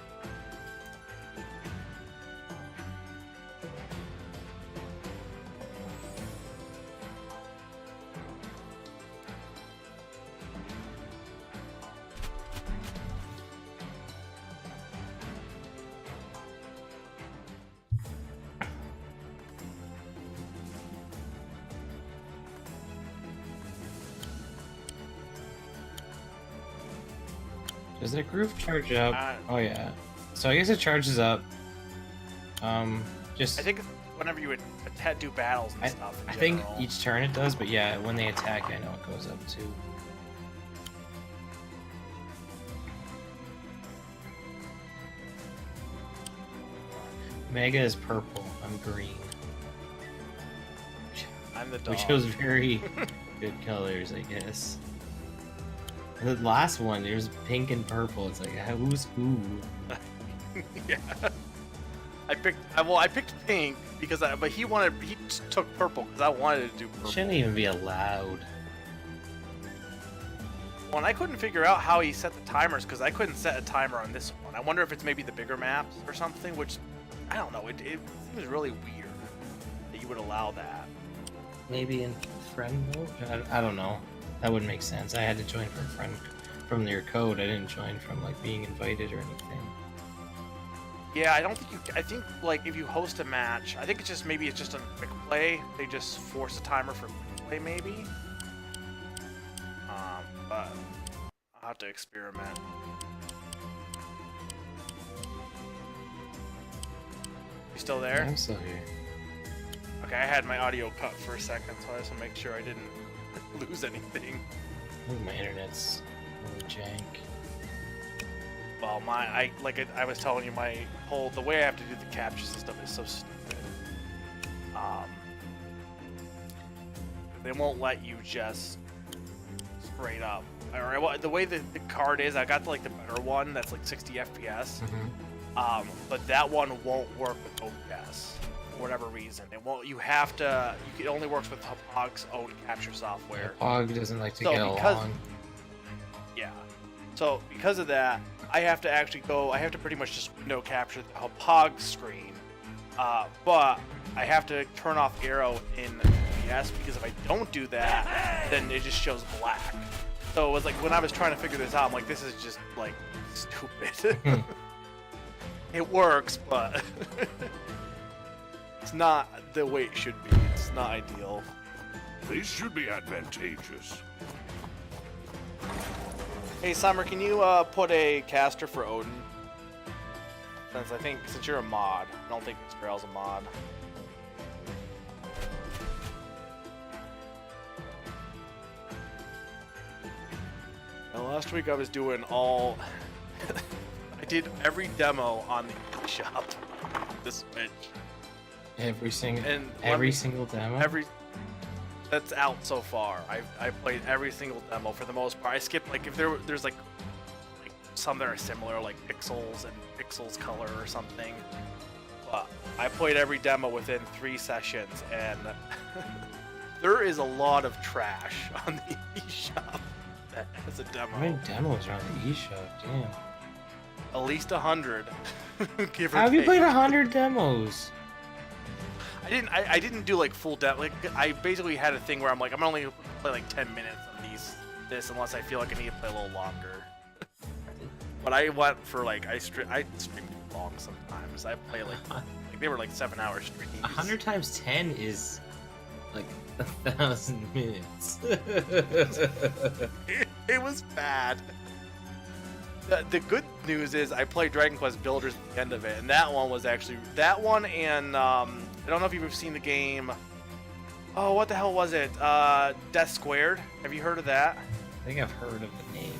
Does that groove charge up? Uh, Oh yeah. So I guess it charges up. Just I think whenever you would do battles and stuff. In I think general. each turn it does, but yeah, when they attack, I know it goes up too. Mega is purple. I'm green. I'm the dog. We chose very good colors, I guess. The last one, there's pink and purple. It's like, who's who? Yeah. I picked pink because but he took purple because I wanted to do purple. Shouldn't even be allowed. Well, and I couldn't figure out how he set the timers because I couldn't set a timer on this one. I wonder if it's maybe the bigger maps or something, which I don't know. It seems really weird that you would allow that. Maybe in friend mode? I don't know. That wouldn't make sense. I had to join from friend from your code. I didn't join from like being invited or anything. Yeah, I don't think you. I think like if you host a match, I think it's just a quick play. They just force a timer for quick play maybe. But I'll have to experiment. You still there? I'm still here. Okay, I had my audio cut for a second, so I just want to make sure I didn't lose anything. Ooh, my internet's a little jank. Well, I was telling you, the way I have to do the capture system is so stupid. They won't let you just straight up. Or the way the card is, I got the better one that's like 60 FPS. But that one won't work with OBS for whatever reason. It won't. It only works with Hauppauge's own capture software. Hauppauge doesn't like to get along. Yeah. So because of that, I have to pretty much just window capture the Hauppauge screen. But I have to turn off Arrow in OBS, because if I don't do that, then it just shows black. So it was like, when I was trying to figure this out, I'm like, this is just like stupid. It works, but it's not the way it should be. It's not ideal. This should be advantageous. Hey, Summer, can you put a caster for Odin? Since you're a mod, I don't think Miss Grail's a mod. Now, last week I was doing all. I did every demo on the eShop. The Switch. Every single demo. That's out so far. I played every single demo for the most part. I skipped if there's like some that are similar, like Pixels and Pixels Color or something. But I played every demo within 3 sessions, and there is a lot of trash on the eShop that has a demo. How many demos are on the eShop? Damn. At least 100. Give or How have you take. played 100 demos? I didn't do full depth. I basically had a thing where I'm gonna only play 10 minutes of this unless I feel like I need to play a little longer. But I went for I streamed too long sometimes. I play they were 7-hour streams. 100 times 10 is 1,000 minutes. It was bad. The good news is I played Dragon Quest Builders at the end of it, and that one was actually and I don't know if you've seen the game. Oh, what the hell was it? Death Squared. Have you heard of that? I think I've heard of the name.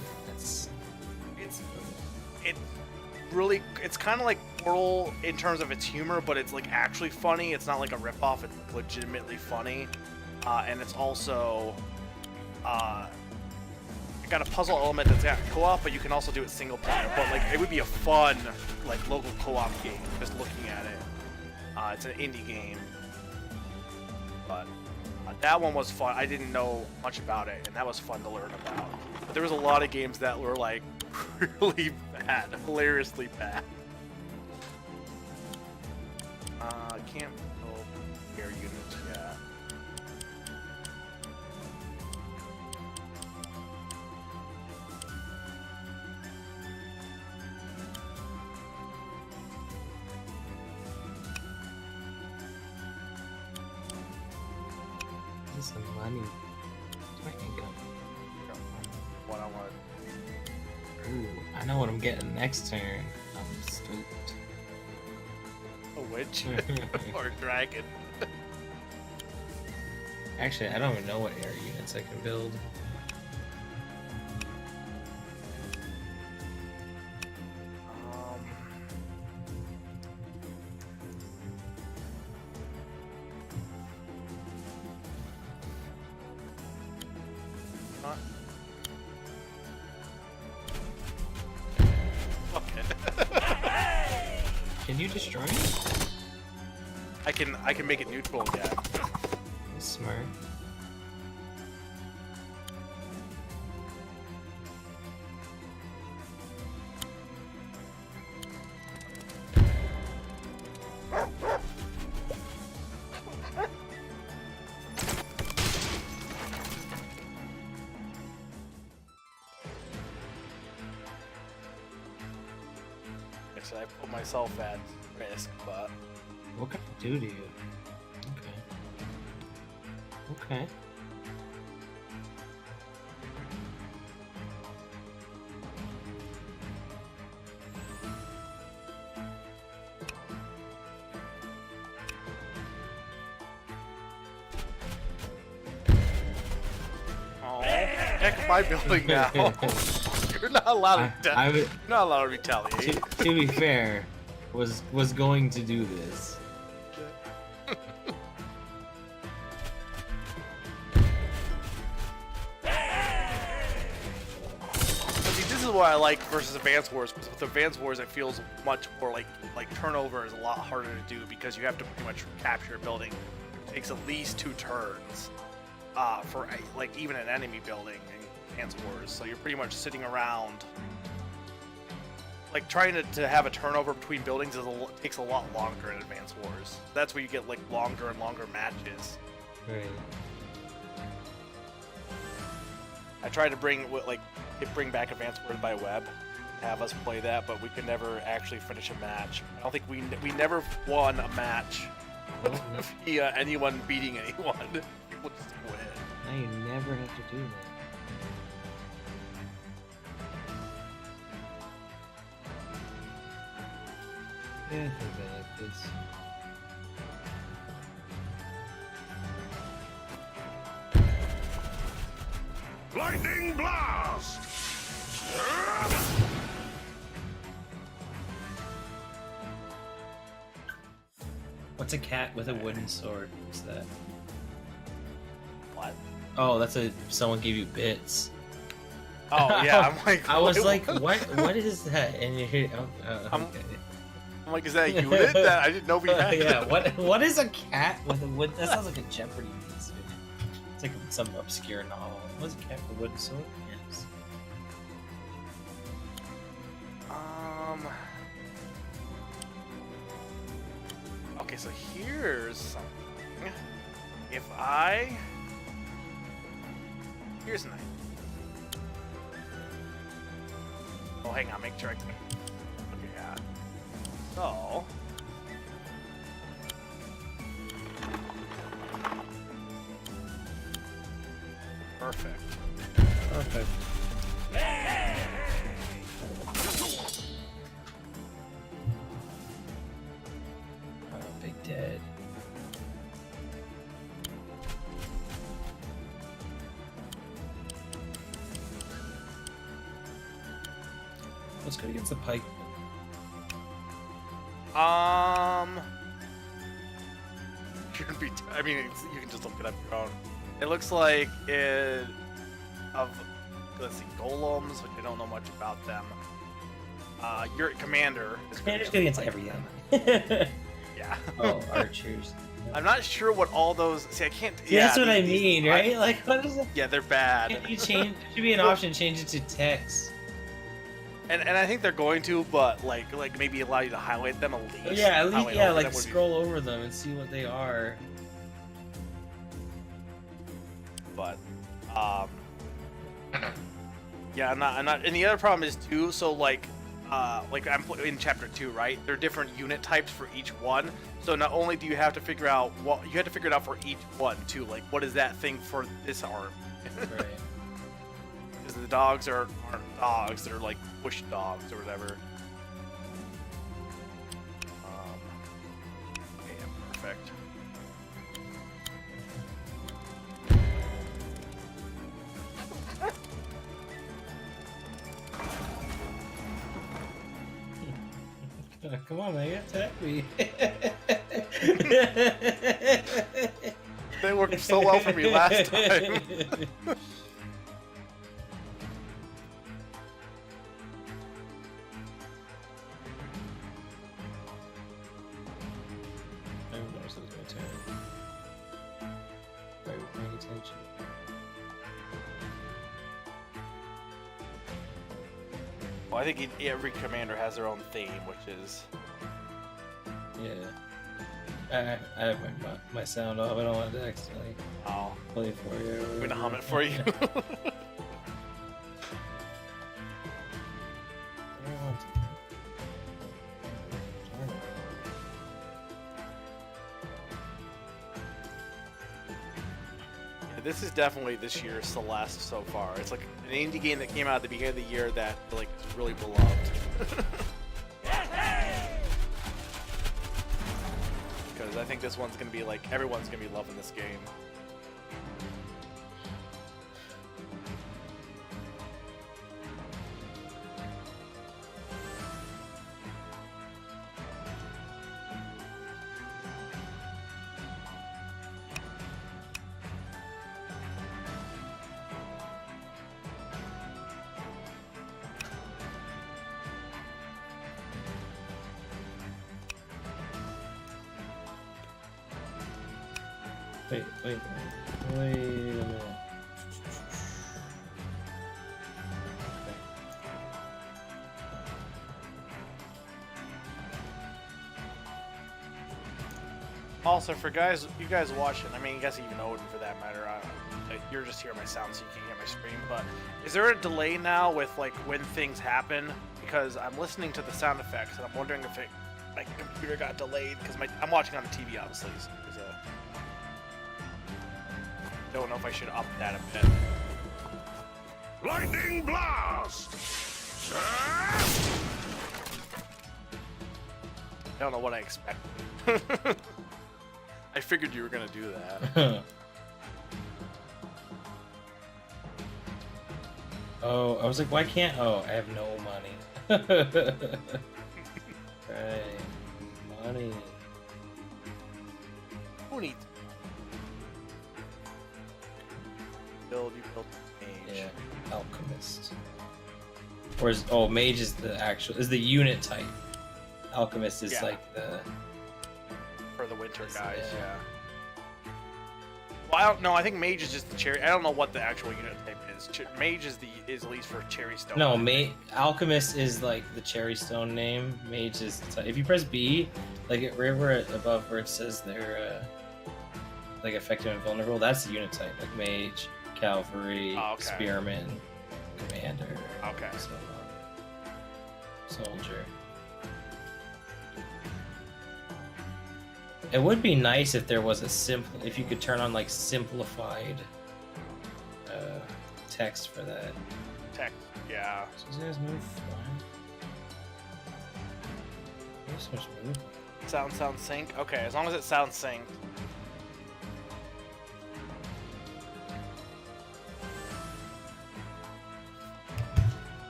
It's kind of like Portal in terms of its humor, but it's actually funny. It's not like a ripoff. It's legitimately funny, and it's also it got a puzzle element that's got co-op, but you can also do it single player. But it would be a fun local co-op game. Just looking at it, it's an indie game, but that one was fun. I didn't know much about it, and that was fun to learn about. But there was a lot of games that were really bad, hilariously bad. I can't build air units yet. Some money. My income. What I want. Ooh, I know what I'm getting next turn. I'm stoked. A witch or a dragon. Actually, I don't even know what air units I can build. Can you destroy it? I can make it neutral again. That's smart. I put myself at risk, but What can I do to you? Okay. Okay. attack my building now. You're not allowed to. I would, You're not allowed to retaliate. to be fair, was going to do this. See, this is what I like versus Advance Wars. Because with Advance Wars, it feels much more like turnover is a lot harder to do because you have to pretty much capture a building. It takes at least 2 turns for like even an enemy building in Advance Wars. So you're pretty much sitting around. Like trying to have a turnover between buildings takes a lot longer in Advance Wars. That's where you get like longer and longer matches. Right. I tried to bring back Advance Wars by web, have us play that, but we could never actually finish a match. I don't think we never won a match via anyone beating anyone. People just win. Now you never have to do that. Yeah, I think I like this. Lightning blast! What's a cat with a wooden sword? What's that? What? Oh, that's someone gave you bits. Oh yeah, I'm like. I was what- like, what is that? And you're here. I'm- Okay. I'm like, is that a unit that I didn't know we had? Yeah. What is a cat with a wood? That sounds like a Jeopardy piece. It's like some obscure novel. What's a cat with a wooden sword? Yes. Okay, so here's something. Here's an idea. Oh, hang on, make sure I can look at. So. Perfect. Perfect. Oh, Big Dead. Let's go against the pike. Shouldn't be. I mean, you can just look it up your own. It looks like let's see, golems, which I don't know much about them. Your commander. Commander's good against everything. Yeah. Oh, archers. I'm not sure what all those. See, I can't. See, that's what I mean, these- right? Like, what is it? Yeah, they're bad. You change. There should be an option. Change it to text. And I think they're going to, but like maybe allow you to highlight them at least. Yeah, at least Highlight yeah, over like them would be- scroll over them and see what they are. But yeah, I'm not. And the other problem is too. So like I'm in chapter 2, right? There are different unit types for each one. So not only do you have to figure out what you have to figure it out for each one too. Like what is that thing for this arm? Right. Because the dogs aren't dogs; they're like bush dogs or whatever. Okay, yeah, perfect. Come on, man, attack me. They worked so well for me last time. I remember this was my turn. I was paying attention. Well, I think every commander has their own theme, which is Yeah. I have my sound off. I don't want to accidentally play it for you. I'm gonna hum it for you. This is definitely this year's Celeste so far. It's like an indie game that came out at the beginning of the year that like is really beloved. Because I think this one's gonna be like everyone's gonna be loving this game. Wait a minute. Also, for you guys watching, I mean, I guess even Odin for that matter, you're just hearing my sound so you can't hear my screen, but is there a delay now with, like, when things happen? Because I'm listening to the sound effects, and I'm wondering if my computer got delayed, because I'm watching on the TV, obviously, so don't know if I should up that a bit. Lightning blast! I don't know what I expected. I figured you were gonna do that. Oh, I was like, why can't? Oh, I have no money. Right, money. Who needs build? You build mage. Yeah, alchemist. Or mage is the unit type. Alchemist is like the For the winter Is- guys, yeah. yeah. Well, I don't know. I think mage is just the cherry. I don't know what the actual unit type is. Mage is at least for cherry stone. No, alchemist is like the cherry stone name. Mage is if you press B, like right where above where it says they're like effective and vulnerable. That's the unit type, like mage, cavalry, spearman, commander. Okay. So soldier. It would be nice if there was if you could turn on like simplified text for that. Tech, yeah. So these guys move fine. There's so much movement. Sound sync. Okay, as long as it sounds synced.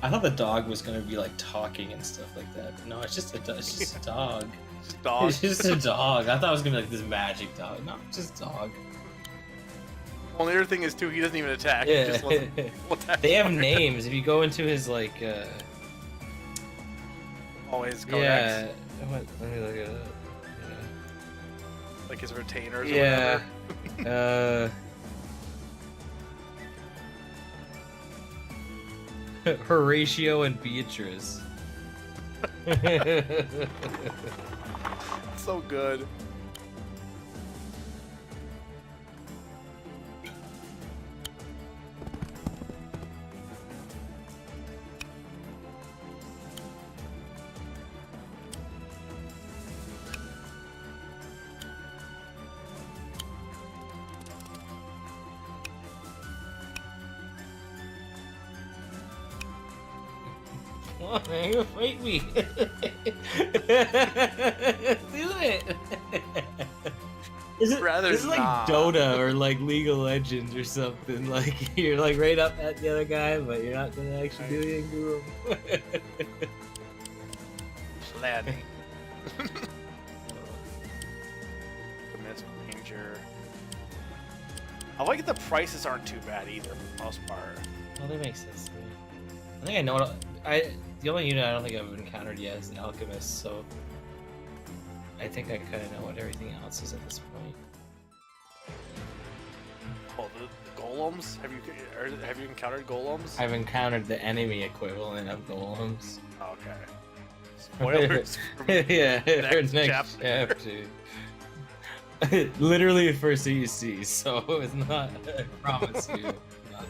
I thought the dog was gonna be like talking and stuff like that. But no, it's just a dog. Dog. It's just a dog. I thought it was gonna be like this magic dog. No, it's just a dog. Well, the other thing is too, he doesn't even attack. Yeah. He just lets They have names. If you go into his like his codex, yeah. Let me look it up. like his retainers. Or Yeah. whatever. Horatio and Beatrice. So good. Come on, man, you fight me. Do it. This is like not. Dota or like League of Legends or something. Like you're like right up at the other guy, but you're not gonna actually do anything to him. Slamming. Commits Ranger. I like that the prices aren't too bad either for the most part. Well, that makes sense to me. I think I know what the only unit I don't think I've encountered yet is the Alchemist, so I think I kind of know what everything else is at this point. Oh, the golems? Have you encountered golems? I've encountered the enemy equivalent of golems. Oh, okay. Spoilers. From Yeah, next next chapter. chapter. Literally the first thing you see, so it's not. I promise you. Not.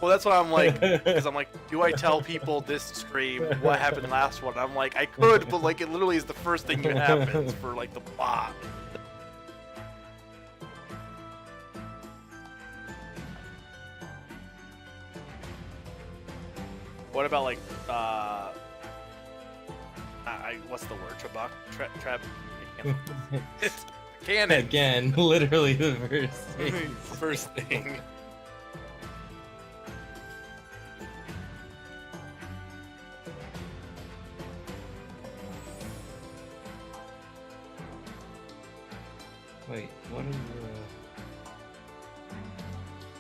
Well, that's why I'm like, because I'm like, do I tell people this stream what happened last one? I'm like, I could, but like, it literally is the first thing that happens for like the bot. What about like, what's the word? Trap? Cannon. Again, literally the first thing. First thing. Wait, what are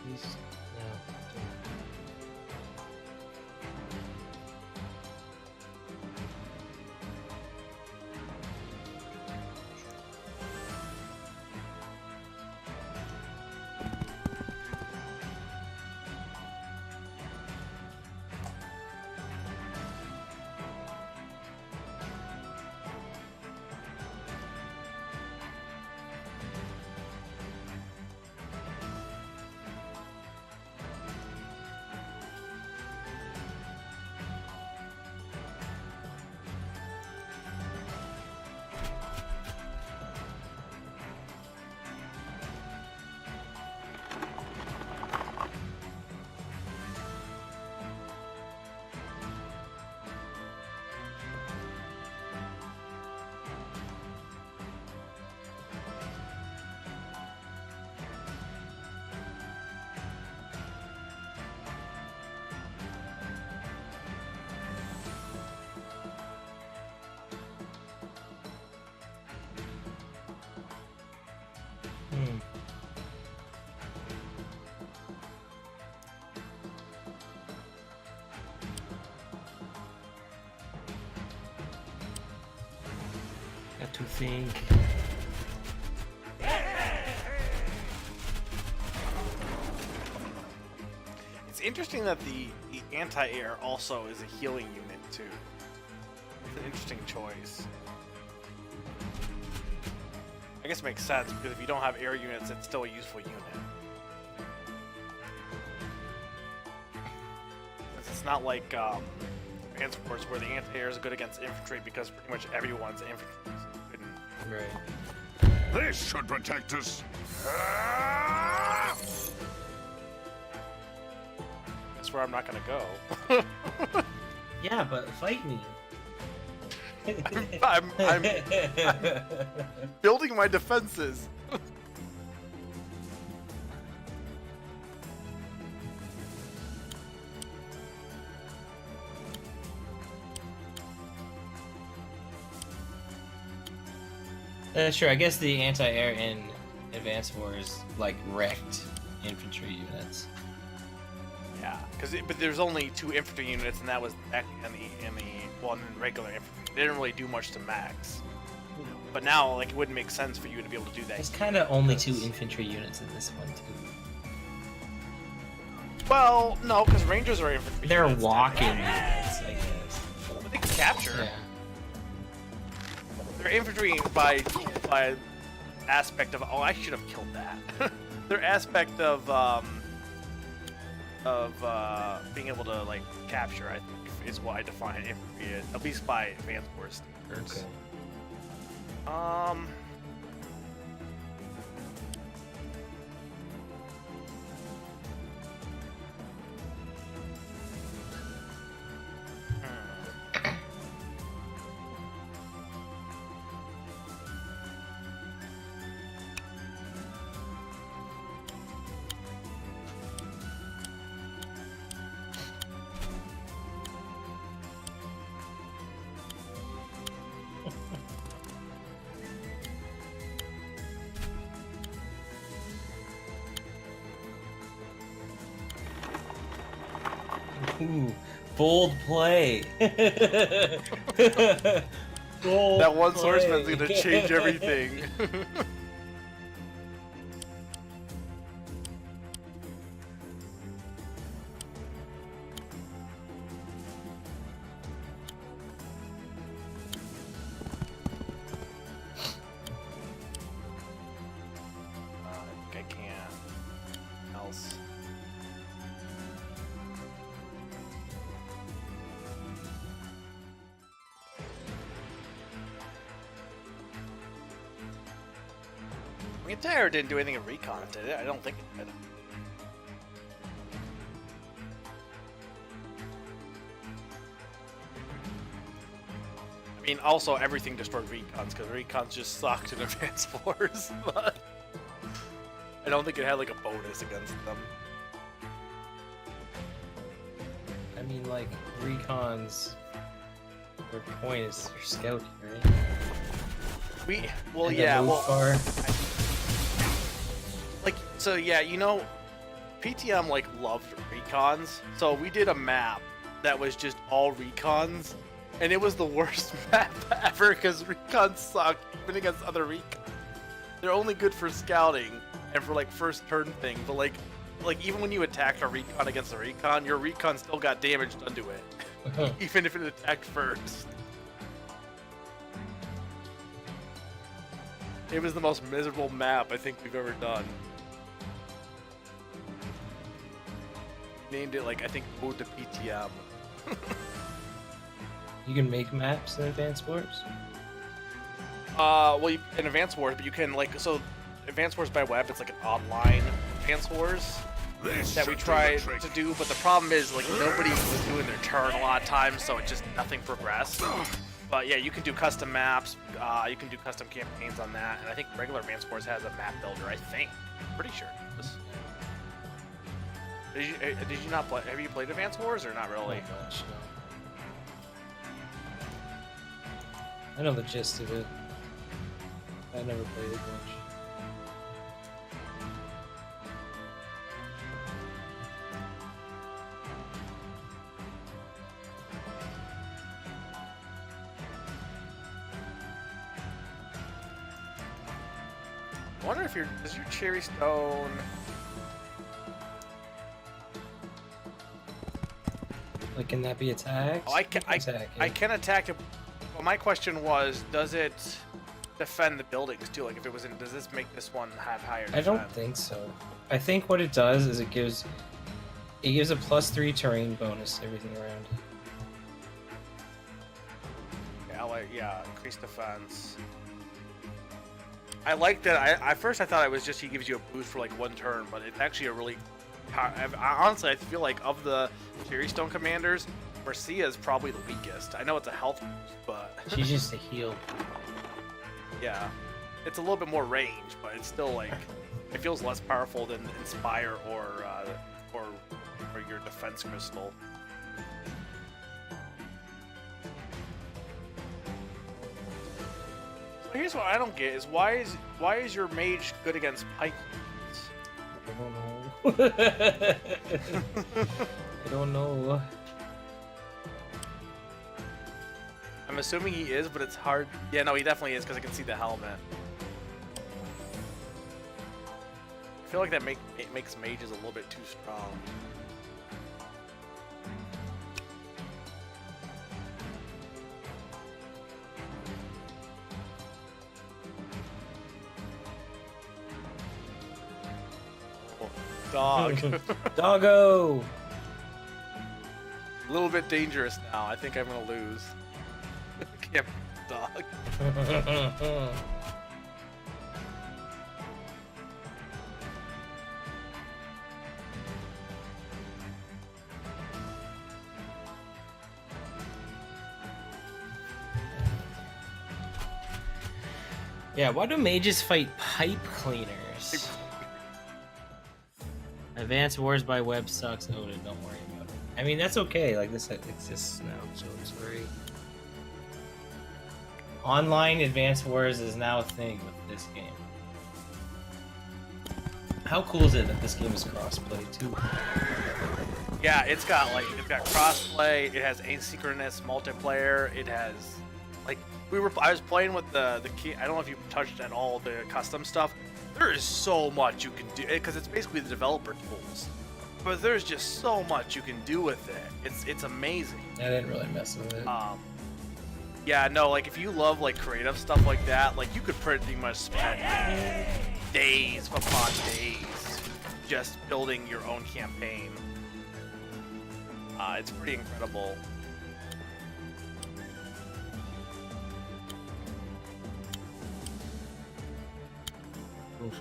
these? No. Got to think. It's interesting that the anti-air also is a healing unit too. It's an interesting choice. I guess it makes sense because if you don't have air units, it's still a useful unit. It's not like Advanced Wars where the anti-air is good against infantry because pretty much everyone's infantry is good. Right. This should protect us. That's where I'm not gonna go. Yeah, but fight me. I'm building my defenses. Sure, I guess the anti-air in Advanced Wars like wrecked infantry units. Yeah, but there's only 2 infantry units, and that was mech and the one regular infantry. They didn't really do much to max. But now, like, it wouldn't make sense for you to be able to do that. There's kind of only 2 infantry units in this one too. Well, no, because rangers are infantry. They're units, walking technically. units, I guess. But they can capture. Yeah. They're infantry by aspect of. Oh, I should have killed that. Their aspect of being able to like capture, I think, is what I define infantry as, at least by Advanced Wars standards. Okay. Ooh, bold play. Bold That one play. swordsman's gonna change everything. I think I can. Else. The entire didn't do anything in recon, did it? I don't think it did. I mean, also everything destroyed recons because recons just sucked in Advanced Wars, but I don't think it had like a bonus against them. I mean, like, recons, their point is your scouting, right? Well, And yeah, the move well, far. So yeah, you know, PTM like loved recons, so we did a map that was just all recons, and it was the worst map ever because recons suck even against other recons. They're only good for scouting and for like first turn thing, but like even when you attacked a recon against a recon, your recon still got damage done to it, even if it attacked first. It was the most miserable map I think we've ever done. Named it like, I think, Ode to PTM. You can make maps in Advanced Wars? Well, in Advanced Wars, but you can, like, so Advanced Wars by Web, it's like an online Advanced Wars that we tried to do, but the problem is, like, nobody was doing their turn a lot of times, so it just, nothing progressed. But yeah, you can do custom maps, you can do custom campaigns on that, and I think regular Advanced Wars has a map builder, I think. Pretty sure it does. Did you not play? Have you played Advanced Wars or not really? Oh gosh, no. I know the gist of it. I never played it much. I wonder if does your cherry stone? Like, can that be attacked? Oh, I can attack it. Well, my question was, does it defend the buildings too? Like, if it was in, does this make this one have higher defense? I don't think so. I think what it does is it gives a +3 terrain bonus to everything around. Yeah, increased defense. I like that. At first I thought it was just he gives you a boost for like one turn, but it's actually a really honestly, I feel like of the Cherry Stone commanders, Marcia is probably the weakest. I know it's a health boost, but She's just a heal. yeah, it's a little bit more range, but it's still like it feels less powerful than Inspire or your Defense Crystal. So here's what I don't get: is why is your mage good against pike? I don't know. I don't know. I'm assuming he is, but it's hard. Yeah, no, he definitely is because I can see the helmet. I feel like that makes mages a little bit too strong. Dog. Doggo! A little bit dangerous now. I think I'm gonna lose. Can't dog. Yeah, why do mages fight pipe cleaners? Advanced Wars by Web sucks, Odin, don't worry about it. I mean, that's okay, like, this exists now, so it's very... Online Advanced Wars is now a thing with this game. How cool is it that this game is crossplay, too? Yeah, it's got crossplay, it has asynchronous multiplayer, it has like I was playing with the key. I don't know if you touched at all the custom stuff. There is so much you can do because it's basically the developer tools. But there's just so much you can do with it. It's amazing. I didn't really mess with it. Yeah, no, like if you love like creative stuff like that, like you could pretty much spend days upon days just building your own campaign. It's pretty incredible.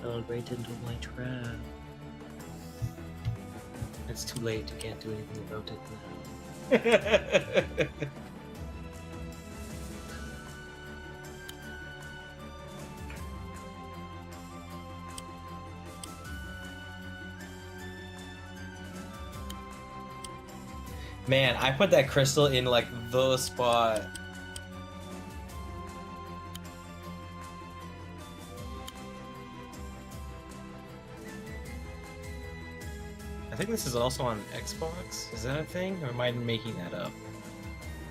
Fell right into my trap. It's too late, you can't do anything about it now. Man, I put that crystal in like the spot. think this is also on Xbox. Is that a thing, or am I making that up?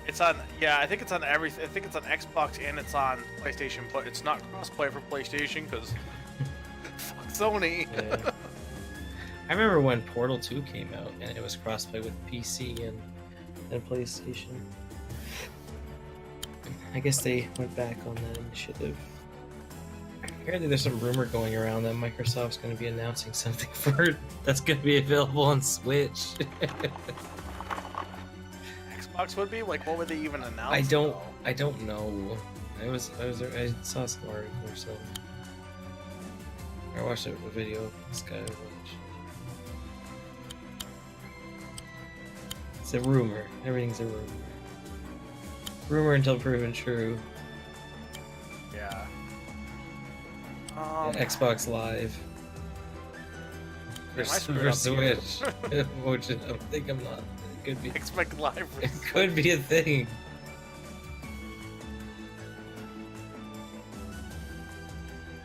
It's on, yeah, I think it's on everything. I think it's on Xbox and it's on PlayStation, but it's not cross-play for PlayStation because fuck Sony. Yeah. I remember when Portal 2 came out and it was crossplay with PC and PlayStation. I guess they went back on that initiative. Apparently there's some rumor going around that Microsoft's going to be announcing something for that's going to be available on Switch. Xbox would be like, what would they even announce? I don't though? know. I saw some article or something. I watched a video of this guy. It's a rumor. Everything's a rumor. Rumor until proven true. Yeah. Xbox Live. For Switch. Which I think I'm not. It could be. Xbox Live. It could be a thing.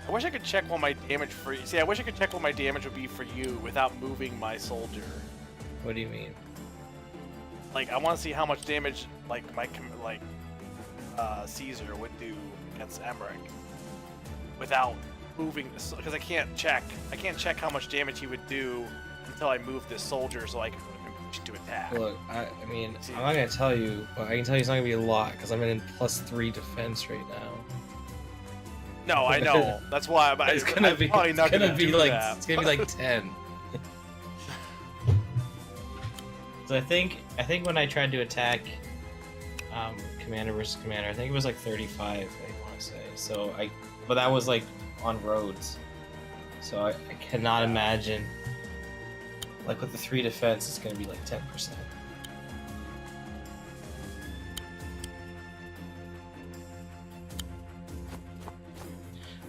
I wish I could check what my damage for. See, I wish I could check what my damage would be for you without moving my soldier. What do you mean? Like, I want to see how much damage, like, Caesar would do against Emmerich without moving this, because I can't check how much damage he would do until I move this soldier so I can push to attack. Look, I mean, I'm not gonna tell you, but I can tell you it's not gonna be a lot because I'm in +3 defense right now. No, I know. That's why. But It's gonna be. Probably not gonna be do like. that. It's gonna be like 10. So I think when I tried to attack Commander versus Commander, I think it was like 35. I want to say. So but that was like on roads. So I cannot imagine. Like with the 3 defense, it's gonna be like 10%.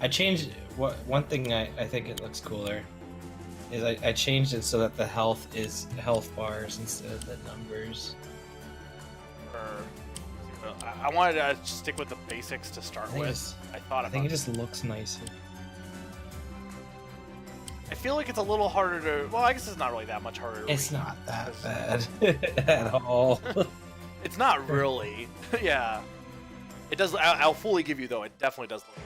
I changed one thing. I think it looks cooler. Is I changed it so that the health is health bars instead of the numbers. I wanted to stick with the basics to start with. I think it just looks nicer. I feel like it's a little harder to. Well, I guess it's not really that much harder. It's not that bad at all. It's not really. Yeah. It does. I'll fully give you though. It definitely does look.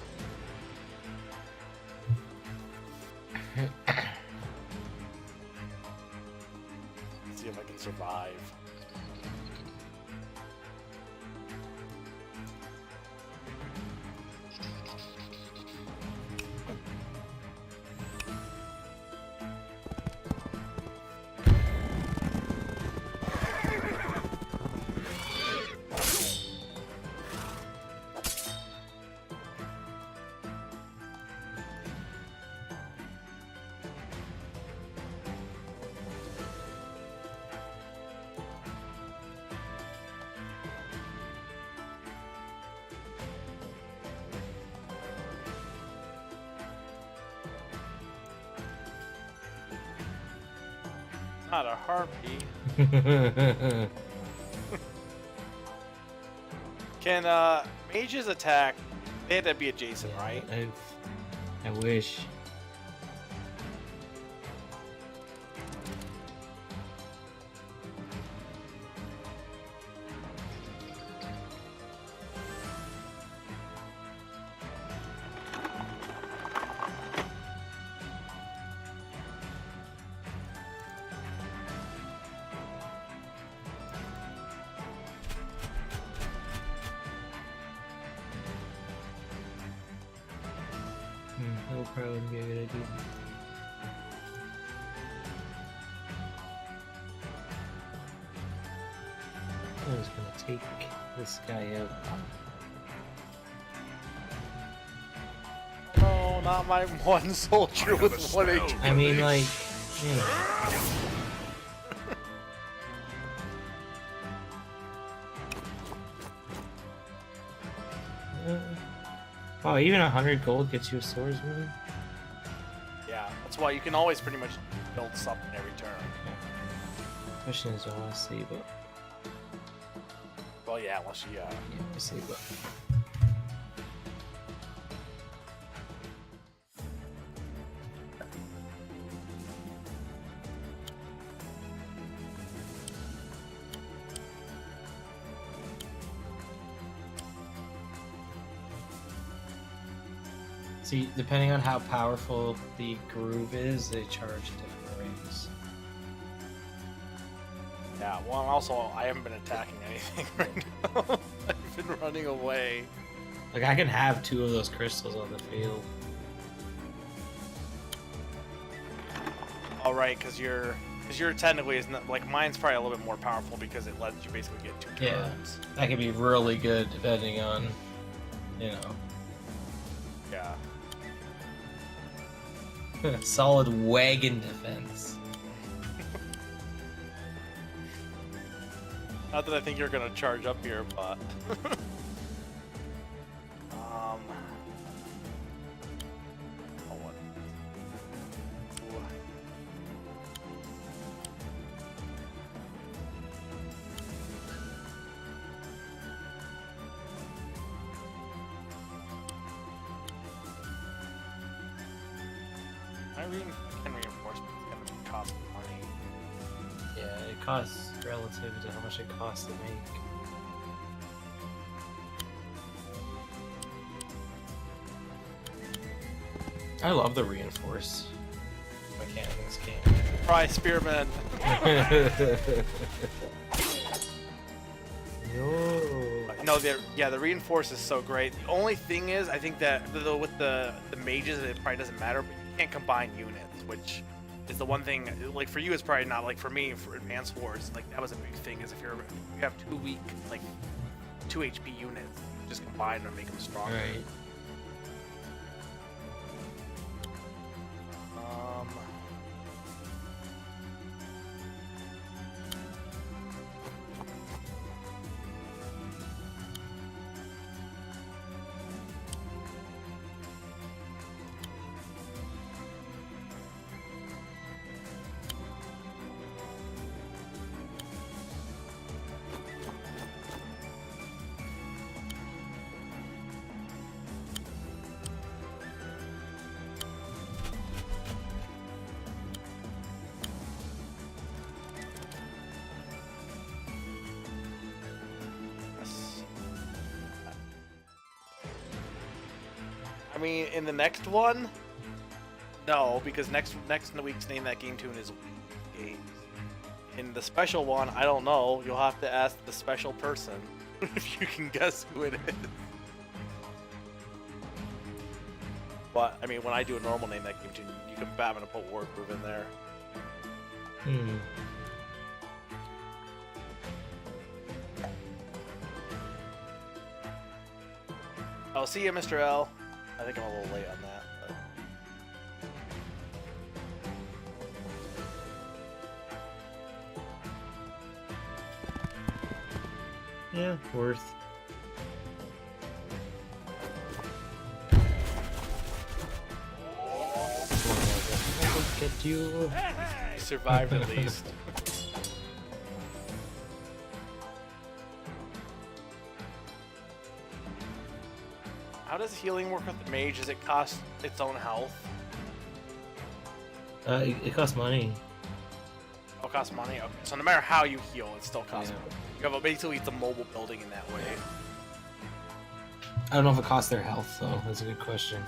See if I can survive. Not a harpy. Can mages attack? They had to be adjacent, right? I wish. That would probably be a good idea. I was gonna take this guy out. No, not my one soldier with 1 HP. I mean, like, you know. Oh, even 100 gold gets you a swordsman? Yeah, that's why you can always pretty much build something every turn. Okay. Question is, do I want to save it? Well, yeah, unless you, Yeah, I save it. See, depending on how powerful the groove is, they charge different rates. Yeah, well, and also, I haven't been attacking anything right now. I've been running away. Like, I can have 2 of those crystals on the field. All right, because you're technically is not, like mine's probably a little bit more powerful because it lets you basically get 2 Yeah. turns. That could be really good depending on, you Yeah. know, solid wagon defense. Not that I think you're gonna charge up here, but oh, what? Ooh. Can reinforcement is gonna cost money. Yeah, it costs relative to how much it costs to make. I love the reinforce mechanic in this game. Try Spearman. No, the reinforce is so great. The only thing is, I think that with the mages, it probably doesn't matter. But you can't combine units, which is the one thing. Like for you, it's probably not. Like for me, for Advanced Wars, like that was a big thing. Is if you have 2 weak, like 2 HP units, you just combine them and make them stronger. Right. I mean, in the next one, no, because next in the week's Name That Game Tune is games. In the special one, I don't know. You'll have to ask the special person if you can guess who it is. But I mean, when I do a normal Name That Game Tune, you can I'm gonna put WarGroove in there. I'll see you, Mr. L. I think I'm a little late on that. But... Yeah, worth. Get you. You survived at least. How does healing work with the mage? Does it cost its own health? It costs money. Oh, it costs money? Okay. So no matter how you heal, it still costs money. You have basically it's a mobile building in that way. I don't know if it costs their health though. That's a good question.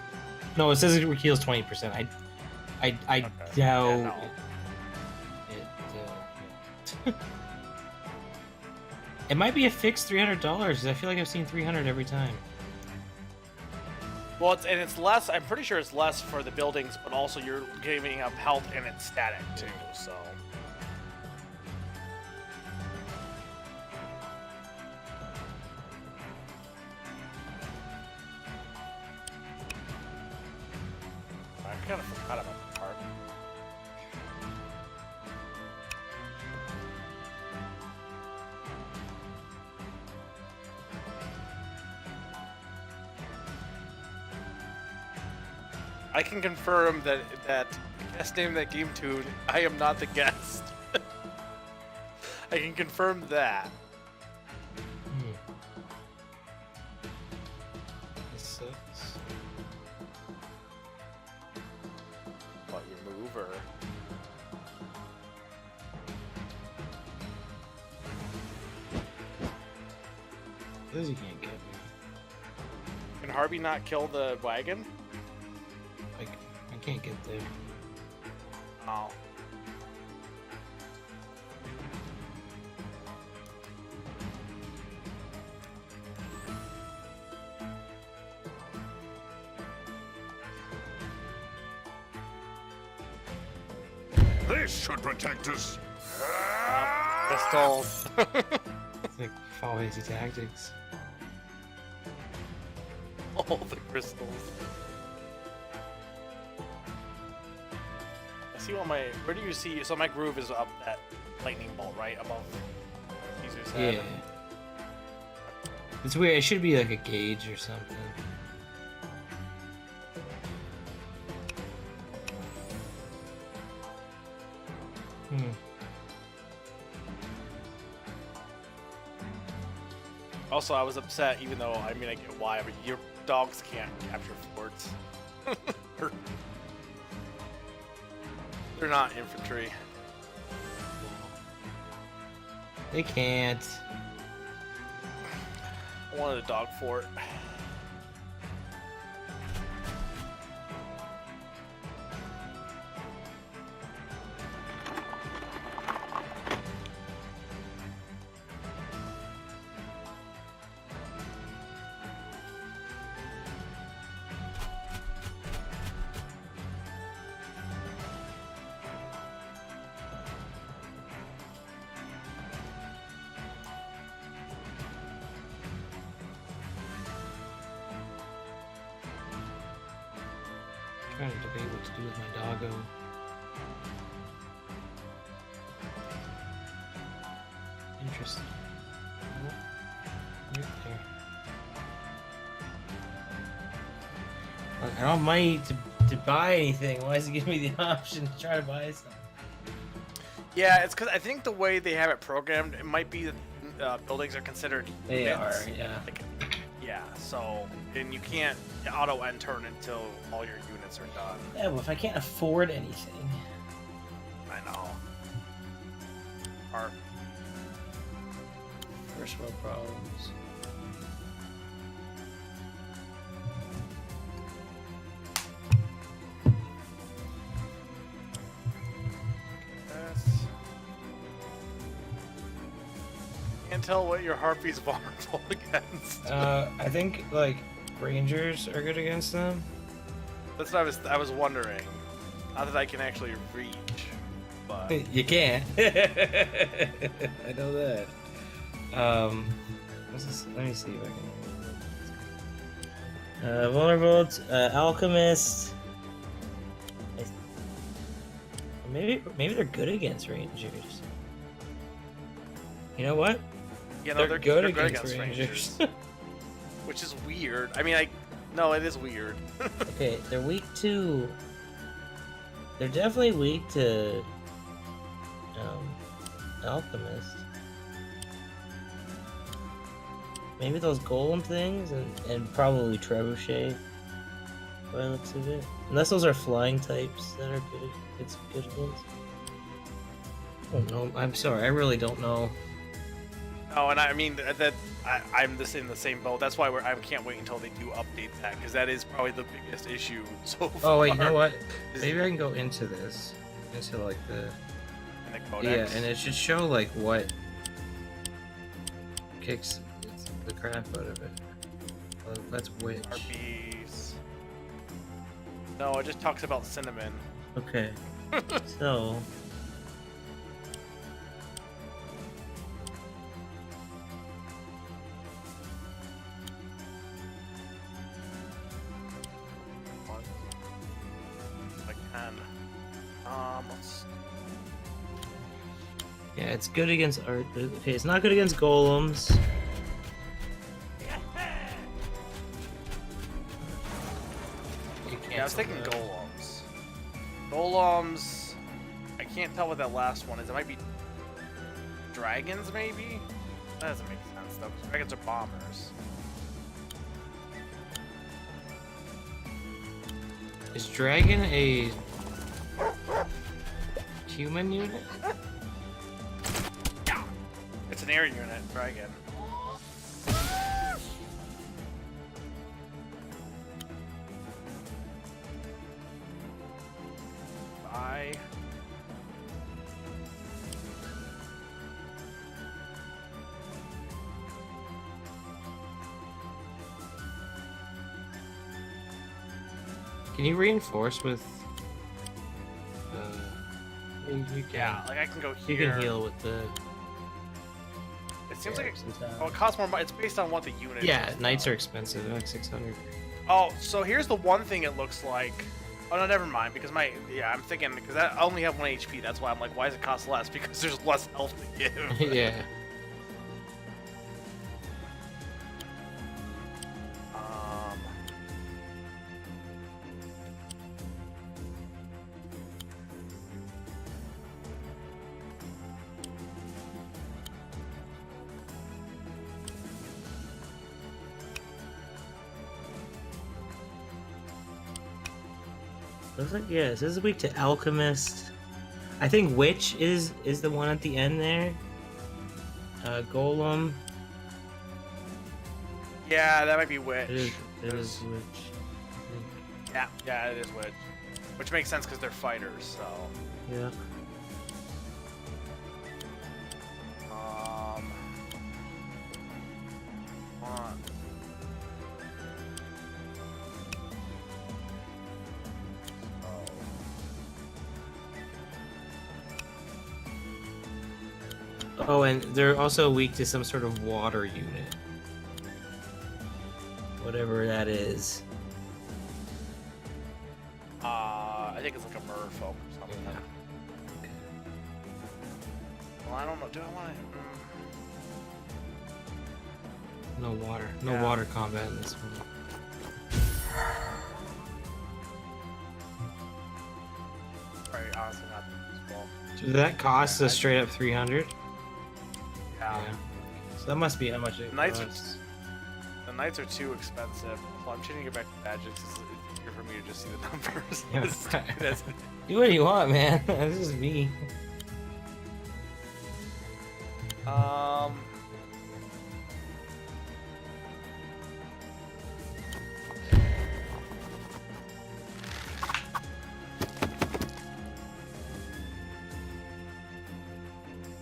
No, it says it heals 20%. I Okay. doubt Yeah, no. it. It might be a fixed $300. I feel like I've seen 300 every time. Well, it's less. I'm pretty sure it's less for the buildings, but also you're giving up health and it's static too. So. I kind of forgot about the part. I can confirm that guest name that game tune. I am not the guest. I can confirm that. This sucks. What, your move or? This you can't get me. Can Harvey not kill the wagon? can't get there. Oh. This should protect us. Pistols. It's like Final Fantasy Tactics. All the crystals. I see what my. Where do you see? So my groove is up that lightning bolt, right above Caesar's head. Yeah. It's weird. It should be like a gauge or something. Also, I was upset, even though I mean I get why, but your dogs can't capture forts. They're not infantry. They can't. I wanted a dog fort. Trying to debate what to do with my doggo. Interesting. Oh, right there. Look, I don't have money to buy anything. Why does it give me the option to try to buy something? Yeah, it's because I think the way they have it programmed, it might be that buildings are considered They units. are, yeah. Like, yeah, so, and you can't auto end turn until all your units are done. Yeah, well, if I can't afford anything. I know. Or, First world problems. can't tell what your harpy's vulnerable against. I think like rangers are good against them. That's what I was wondering. Not that I can actually reach, but You can't. I know that. What's this? Let me see if I can. Vulnerable, alchemist. Maybe they're good against rangers. You know what? you know they're good against rangers. Which is weird. I mean, no, it is weird. Okay, they're weak to. They're definitely weak to. Alchemist. Maybe those golem things and probably trebuchet. By the looks of it, unless those are flying types that are good. It's good against. I don't know. I'm sorry. I really don't know. Oh, and I mean that I'm in the same boat. That's why I can't wait until they do update that, because that is probably the biggest issue so far. Oh wait, you know what? Maybe I can go into this, into like the. In the codex. Yeah, and it should show like what kicks the crap out of it. Oh, that's witch. RPs. No, it just talks about cinnamon. Okay. So. I can. Let's... Yeah, it's good against art. Okay, it's not good against golems. Yeah, I was thinking golems. Golems. I can't tell what that last one is. It might be dragons, maybe. That doesn't make sense though, because dragons are bombers. Is dragon a human unit? It's an air unit, dragon. Can you reinforce with? You can. Yeah, like I can go You here. can heal with the. It seems like sometimes. it costs more money. It's based on what the unit Yeah, is. knights though. are expensive. They're like 600. Oh, so here's the one thing it looks like. Oh no, never mind. Because I'm thinking because I only have 1 HP. That's why I'm like, why does it cost less? Because there's less health to give. Yeah. Looks like this is weak to alchemist. I think witch is the one at the end there. Golem. Yeah, that might be witch. It is witch. I think. Yeah, it is witch. Which makes sense because they're fighters. So. Yeah. On. Oh, and they're also weak to some sort of water unit. Whatever that is. I think it's like a merfolk or something. Yeah. Well, I don't know. Do I want to? No water. No Yeah. water combat in this one. Right, honestly, not this well. So that costs us straight up 300. Yeah. So that must be how much it Knights costs. The knights are too expensive. So I'm changing it back to magic. It's easier for me to just see the numbers. Yeah. As stupid as it- Do what you want, man. This is me.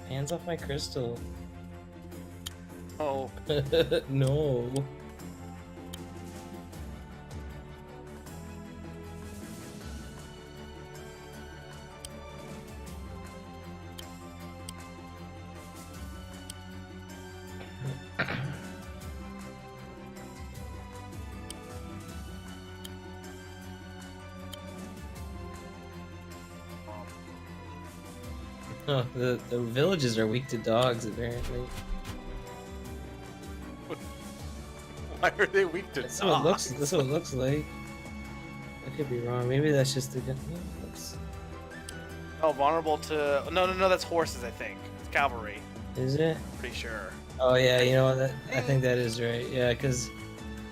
Hands off my crystal. Oh, No. Oh, the villages are weak to dogs, apparently. why are they weak to That's what it looks. dogs? That's what it looks like. I could be wrong. Maybe that's just a good. Oh, vulnerable to. No, that's horses, I think. It's cavalry. Is it? Pretty sure. Oh yeah, you know what? That, I think that is right. Yeah, because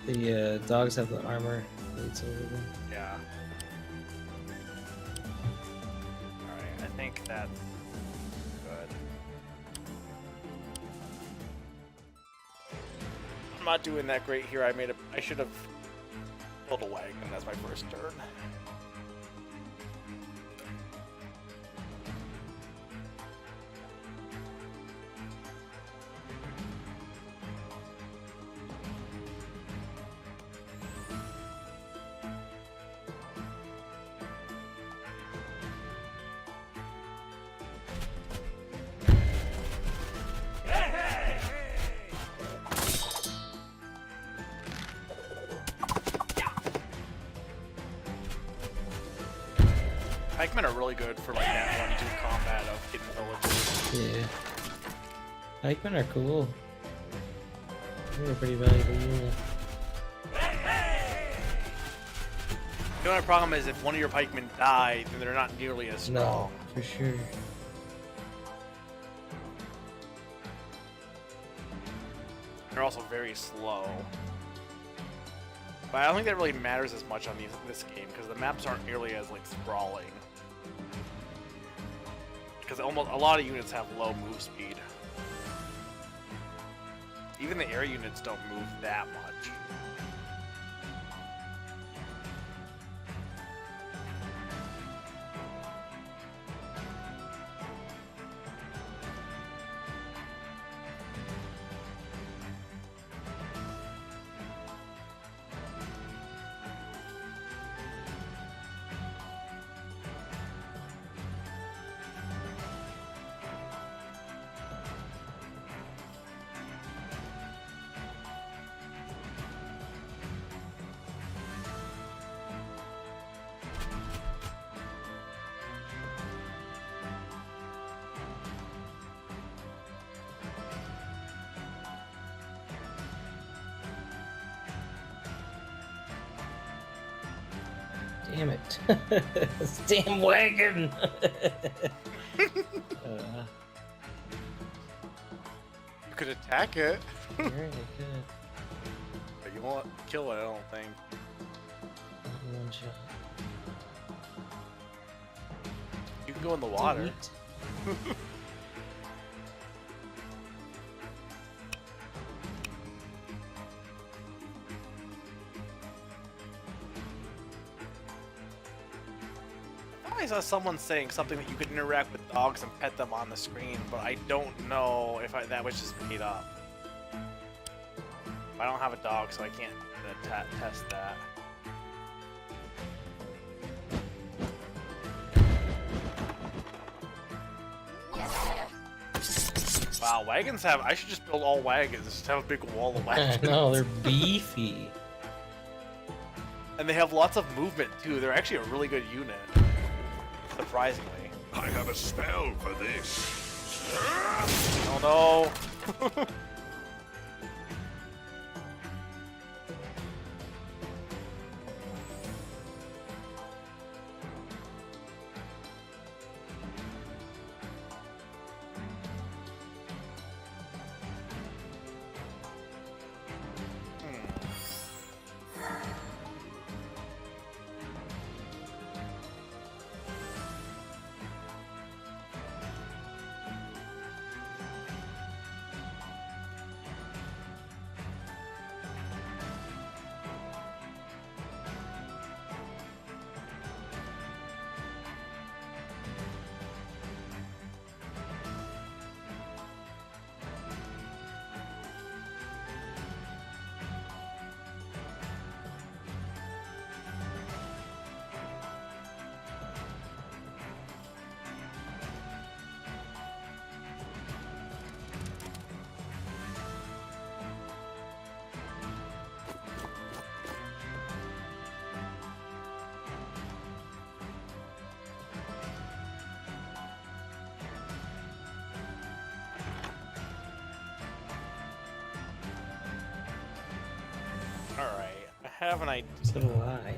the dogs have the armor weights over them. Yeah. Alright, I think that's good. I'm not doing that great here. I should have built a wagon. That's my first turn. Pikemen are really good for like that 1-2 combat of hidden villages. Yeah. Pikemen are cool. They're a pretty valuable unit. The only problem is if one of your pikemen die, then they're not nearly as No, strong. for sure. They're also very slow. But I don't think that really matters as much on this game because the maps aren't nearly as like sprawling. Because almost a lot of units have low move speed. Even the air units don't move that much. Damn it. This damn wagon! You could attack it. Alright, good. But you won't kill it, I don't think. One shot. You can go in the water. Delete. I saw someone saying something that you could interact with dogs and pet them on the screen, but I don't know if that was just made up. I don't have a dog, so I can't test that. Wow, wagons have... I should just build all wagons. Just have a big wall of wagons. No, they're beefy. And they have lots of movement, too. They're actually a really good unit. Surprisingly. I have a spell for this. Oh no! Alright, I have an idea. So do I.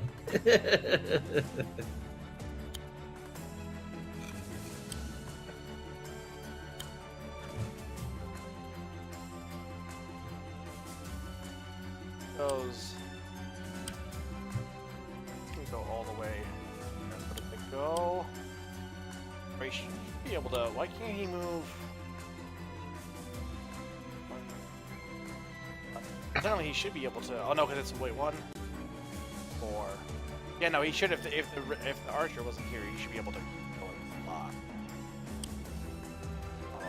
Goes. Can go all the way. Where did it go? He should be able to. Why can't he move? Apparently he should be able to. Oh no, because it's wait 1, 4. Yeah, no, he should if the archer wasn't here, he should be able to go in the slot. Oh.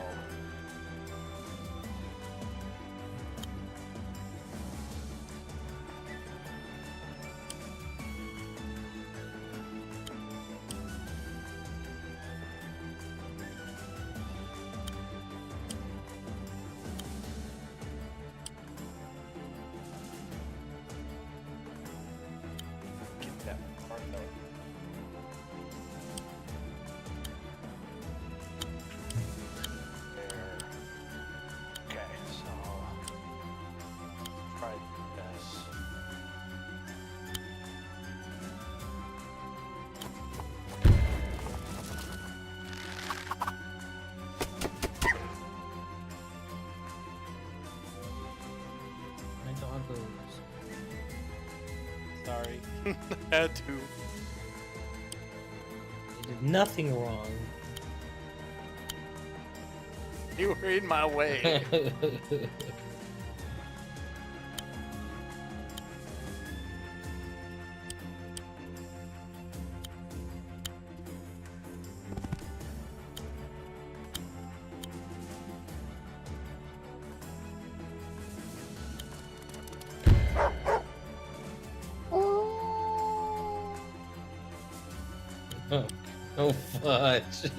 Get that part though. There. Okay, so try this. My doggos. Sorry. Had to. You did nothing wrong. You were in my way. Oh, fudge.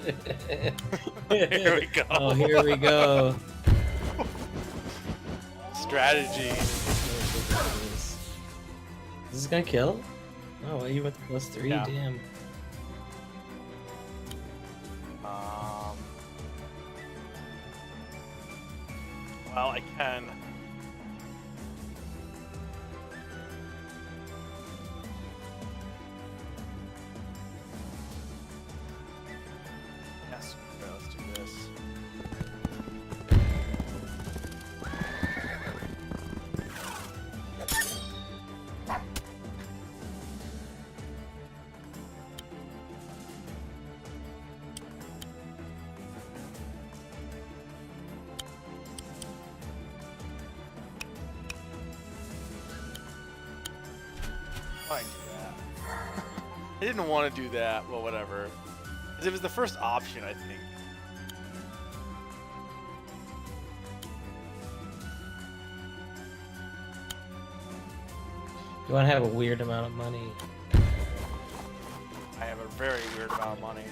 Here we go. Oh, here we go. Strategy. Is this gonna kill? Oh, well, you went to +3, Yeah. damn. Well, I can. Why'd I do that? I didn't want to do that. Well, whatever. 'Cause it was the first option, I think. You want to have a weird amount of money. I have a very weird amount of money.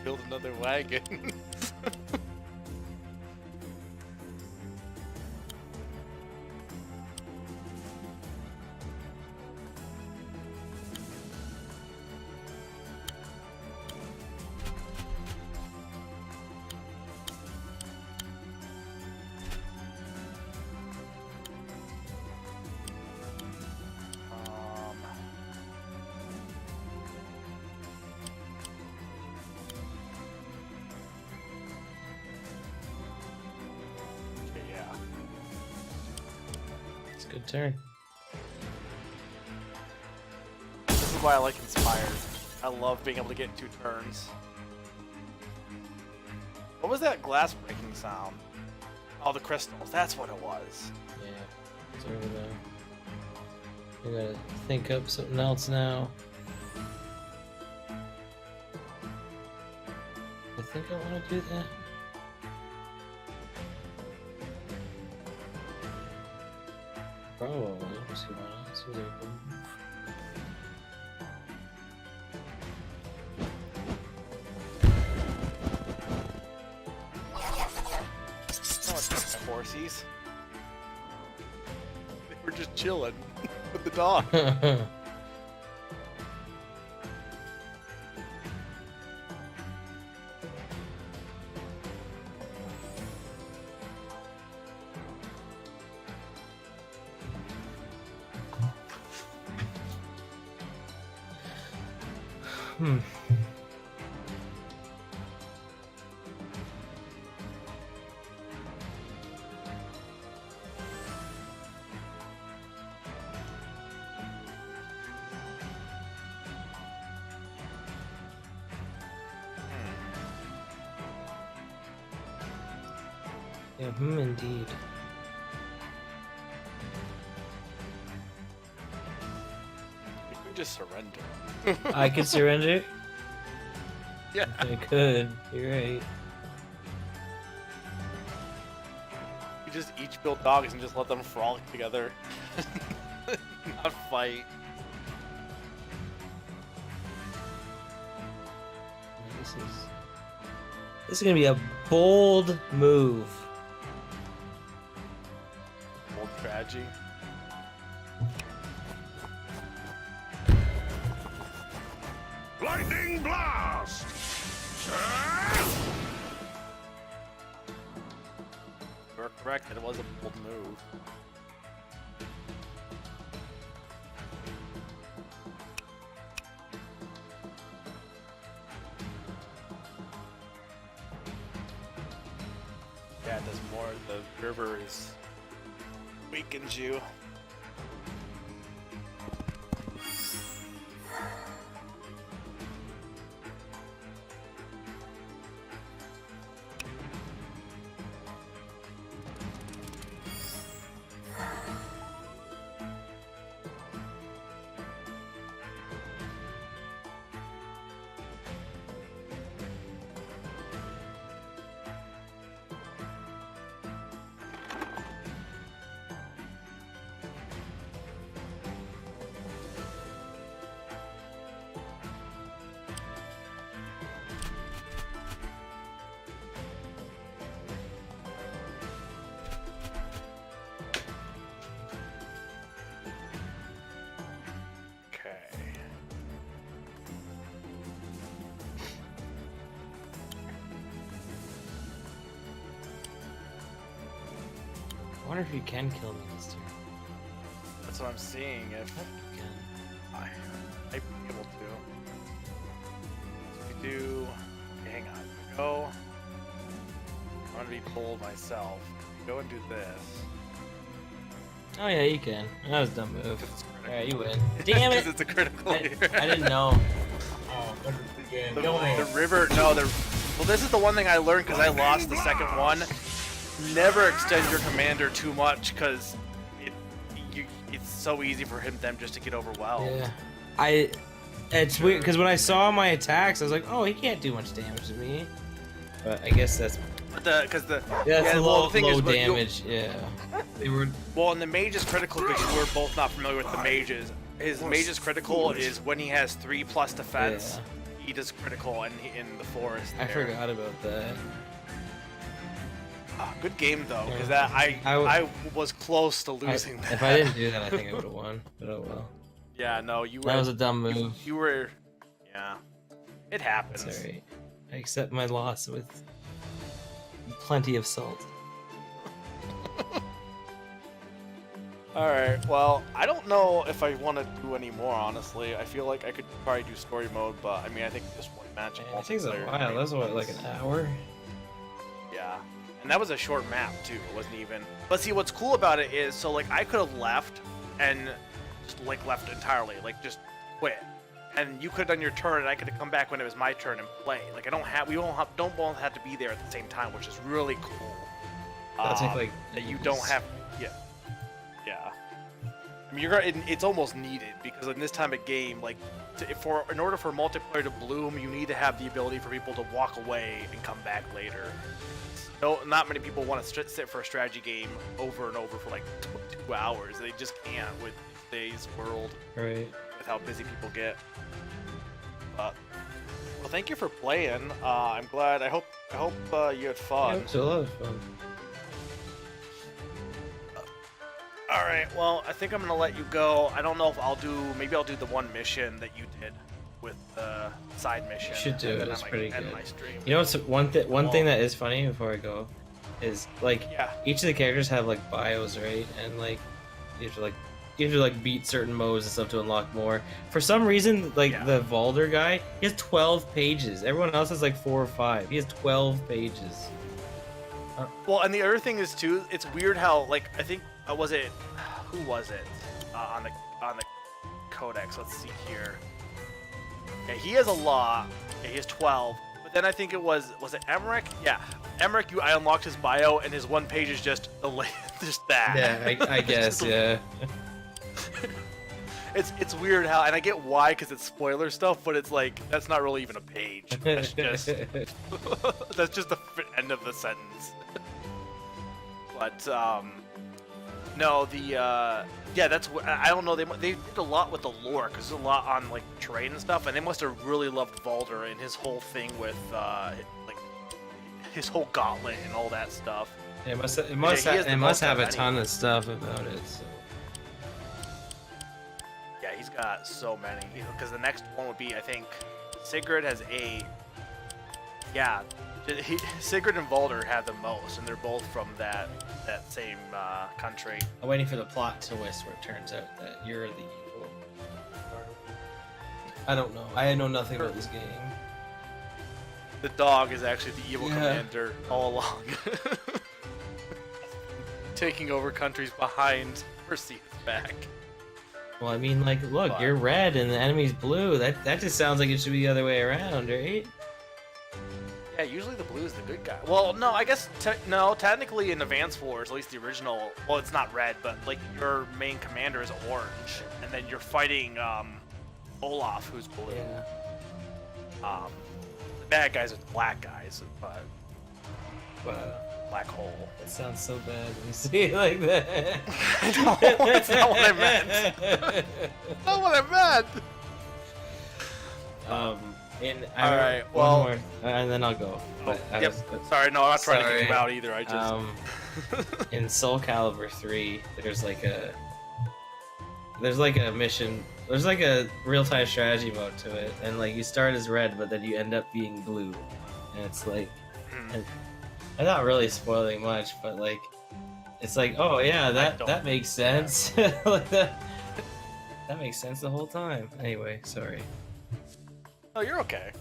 Build another wagon. Good turn. This is why I like Inspired. I love being able to get 2 turns. What was that glass breaking sound? Oh, the crystals. That's what it was. Yeah, it's over there. We gotta think up something else now. I think I want to do that. Probably. Let's see what else is open. Oh, it's just my horsies. They were just chilling with the dog. Yeah, indeed. You could just surrender. I could surrender? Yeah. I could. You're right. You just each build dogs and just let them frolic together. Not fight. This is gonna be a bold move. Old tragedy. Lightning blast! You're correct, it was a bold move. Yeah, it does more. The river is weakens you. I wonder if you can kill me this turn. That's what I'm seeing. If You can. I might be able to. So we do. Okay, hang on. We go. I'm gonna be bold myself. Go and do this. Oh yeah, you can. That was a dumb move. Because it's critical. Alright, you win. Damn Because it! it's a critical I here. didn't know. Oh, The river, no, well, this is the one thing I learned because I lost the second one. Never extend your commander too much because it's so easy for them just to get overwhelmed. Yeah. It's weird because when I saw my attacks, I was like, oh, he can't do much damage to me. But I guess that's Because low is, damage. Yeah. They were. Well, and the mage is critical because we're both not familiar with the mages. His mage is critical is when he has 3+ defense. He does critical in the forest. I forgot about that. Good game though, because I was close to losing. If I didn't do that, I think I would have won. But oh well. Yeah, no, you were. That was a dumb move. You were. Yeah, it happens. It's alright. I accept my loss with plenty of salt. All right. Well, I don't know if I want to do any more. Honestly, I feel like I could probably do story mode, but I mean, I think this one match. Man, it takes a while. That's what, like an hour. Yeah, and that was a short map too. It wasn't even. But see, what's cool about it is, so like I could have left and just like left entirely, like just quit, and you could have done your turn, and I could have come back when it was my turn and play. Like we don't both have to be there at the same time, which is really cool. That'll take like that you don't have. Yeah. Yeah. I mean, it's almost needed because in this time of game, like, in order for multiplayer to bloom, you need to have the ability for people to walk away and come back later. No, not many people want to sit for a strategy game over and over for like 2 hours. They just can't with today's world. Right. With how busy people get. But well, thank you for playing. I'm glad. I hope you had fun. Yeah, it was a lot of fun. All right. Well, I think I'm gonna let you go. I don't know if maybe I'll do the one mission that you did with the side mission. You should do it. It's pretty end good. my stream. You know what's one thing that is funny before I go is like each of the characters have like bios, right? And like you have to beat certain modes and stuff to unlock more. For some reason, like the Valder guy, he has 12 pages. Everyone else has like 4 or 5. He has 12 pages. Well, and the other thing is too, it's weird how like I think who was it on the codex? Let's see here. Yeah, he has a lot. Yeah, he has 12. But then I think it was it Emmerich? Yeah, Emmerich. I unlocked his bio, and his one page is just just that. Yeah, I guess. Yeah. It's weird how, and I get why, because it's spoiler stuff, but it's like that's not really even a page. That's just that's just the end of the sentence. But no, that's what I don't know. They did a lot with the lore because there's a lot on like terrain and stuff, and they must have really loved Valder and his whole thing with like his whole gauntlet and all that stuff. Yeah, it must have a ton of stuff about it. So. Yeah, he's got so many. Because the next one would be, I think, Sigurd has 8. Yeah, Sigurd and Valder have the most, and they're both from that same country. I'm waiting for the plot twist where it turns out that you're the evil. I don't know. I know nothing about this game. The dog is actually the evil commander all along. Taking over countries behind Perseus' back. Well, I mean, like, look, you're red and the enemy's blue. That just sounds like it should be the other way around, right? Yeah, usually the blue is the good guy. Well, no, I guess technically in Advance Wars, at least the original. Well, it's not red, but like your main commander is orange, and then you're fighting Olaf, who's blue. Yeah. The bad guys are the black guys, but black hole. That sounds so bad when you say it like that. No, that's not what I meant. Not what I meant. Alright, well, one more, and then I'll go. But Sorry, no, I'm not trying to kick you out either. I just in Soul Calibur 3, there's like a mission. There's like a real-time strategy mode to it, and like you start as red, but then you end up being blue, and it's like, I'm not really spoiling much, but like, it's like, oh yeah, that makes sense. Like that makes sense the whole time. Anyway, sorry. Oh, you're okay.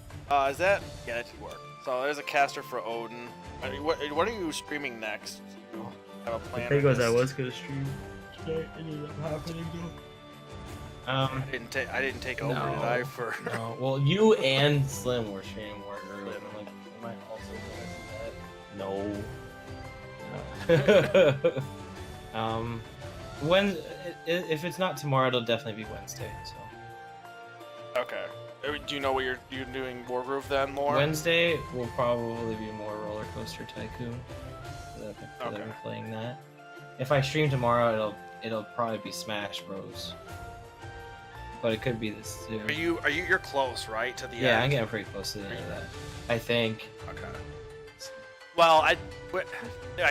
Is that? Yeah, that should work. So there's a caster for Odin. What are you streaming next? Do you have a plan? I think I was gonna stream that ended up happening I didn't take over, No. did I? For No, well, you and Slim were streaming WarGroove. Slim. I'm like, am I also gonna do that? No. When if it's not tomorrow, it'll definitely be Wednesday. So okay. Do you know what you're doing WarGroove then more? Wednesday will probably be more Roller Coaster Tycoon. 'Cause I've been playing that. If I stream tomorrow, it'll probably be Smash Bros. But it could be this too. You're close, right, to the Yeah, end? I'm getting pretty close to the end of that. I think. Okay. Well, I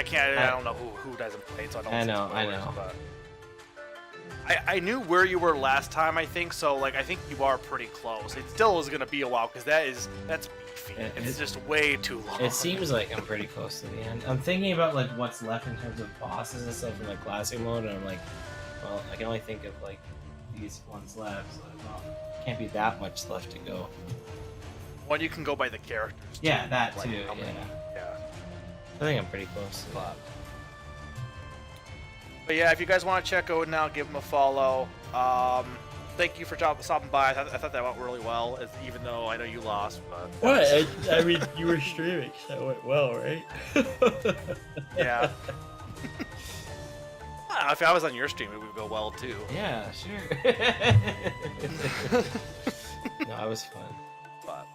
can't. I don't know who doesn't play, so I don't. I see know. spoilers, but I knew where you were last time. I think so. Like, I think you are pretty close. It still is gonna be a while because that's beefy. It's just way too long. It seems like I'm pretty close to the end. I'm thinking about like what's left in terms of bosses and stuff in the classic mode, and I'm like, well, I can only think of like these ones left. So can't be that much left to go. Well, you can go by the characters. Yeah, too, that like, too. how many- Yeah. I think I'm pretty close to that. But yeah, if you guys want to check Odin out, give him a follow. Thank you for stopping by. I thought that went really well, even though I know you lost. But What? I mean, you were streaming, so it went well, right? yeah. Well, if I was on your stream, it would go well too. Yeah, sure. No, it was fun. But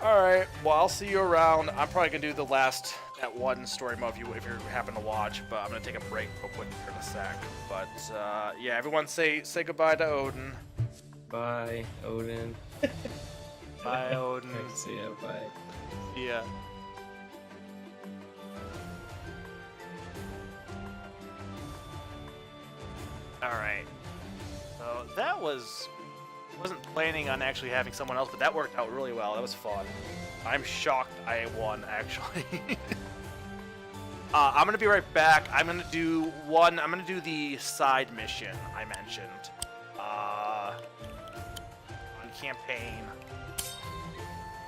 all right, well, I'll see you around. I'm probably gonna do that one story mode if you happen to watch, but I'm gonna take a break real quick here in a sec. But yeah, everyone say goodbye to Odin. Bye, Odin. Bye, Odin. See ya. Bye. Yeah. All right. So that wasn't planning on actually having someone else, but that worked out really well. That was fun. I'm shocked I won, actually. I'm gonna be right back. I'm gonna do the side mission I mentioned. On campaign.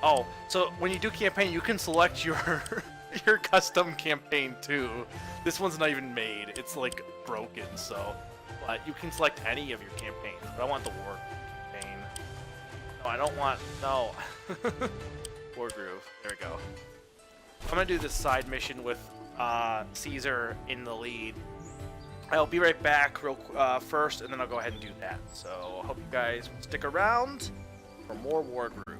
Oh, so when you do campaign, you can select your your custom campaign too. This one's not even made. It's like broken, so. But you can select any of your campaigns. But I want the war campaign. No, I don't want. No. WarGroove. There we go. I'm gonna do this side mission with Caesar in the lead. I'll be right back first, and then I'll go ahead and do that. So I hope you guys stick around for more WarGroove.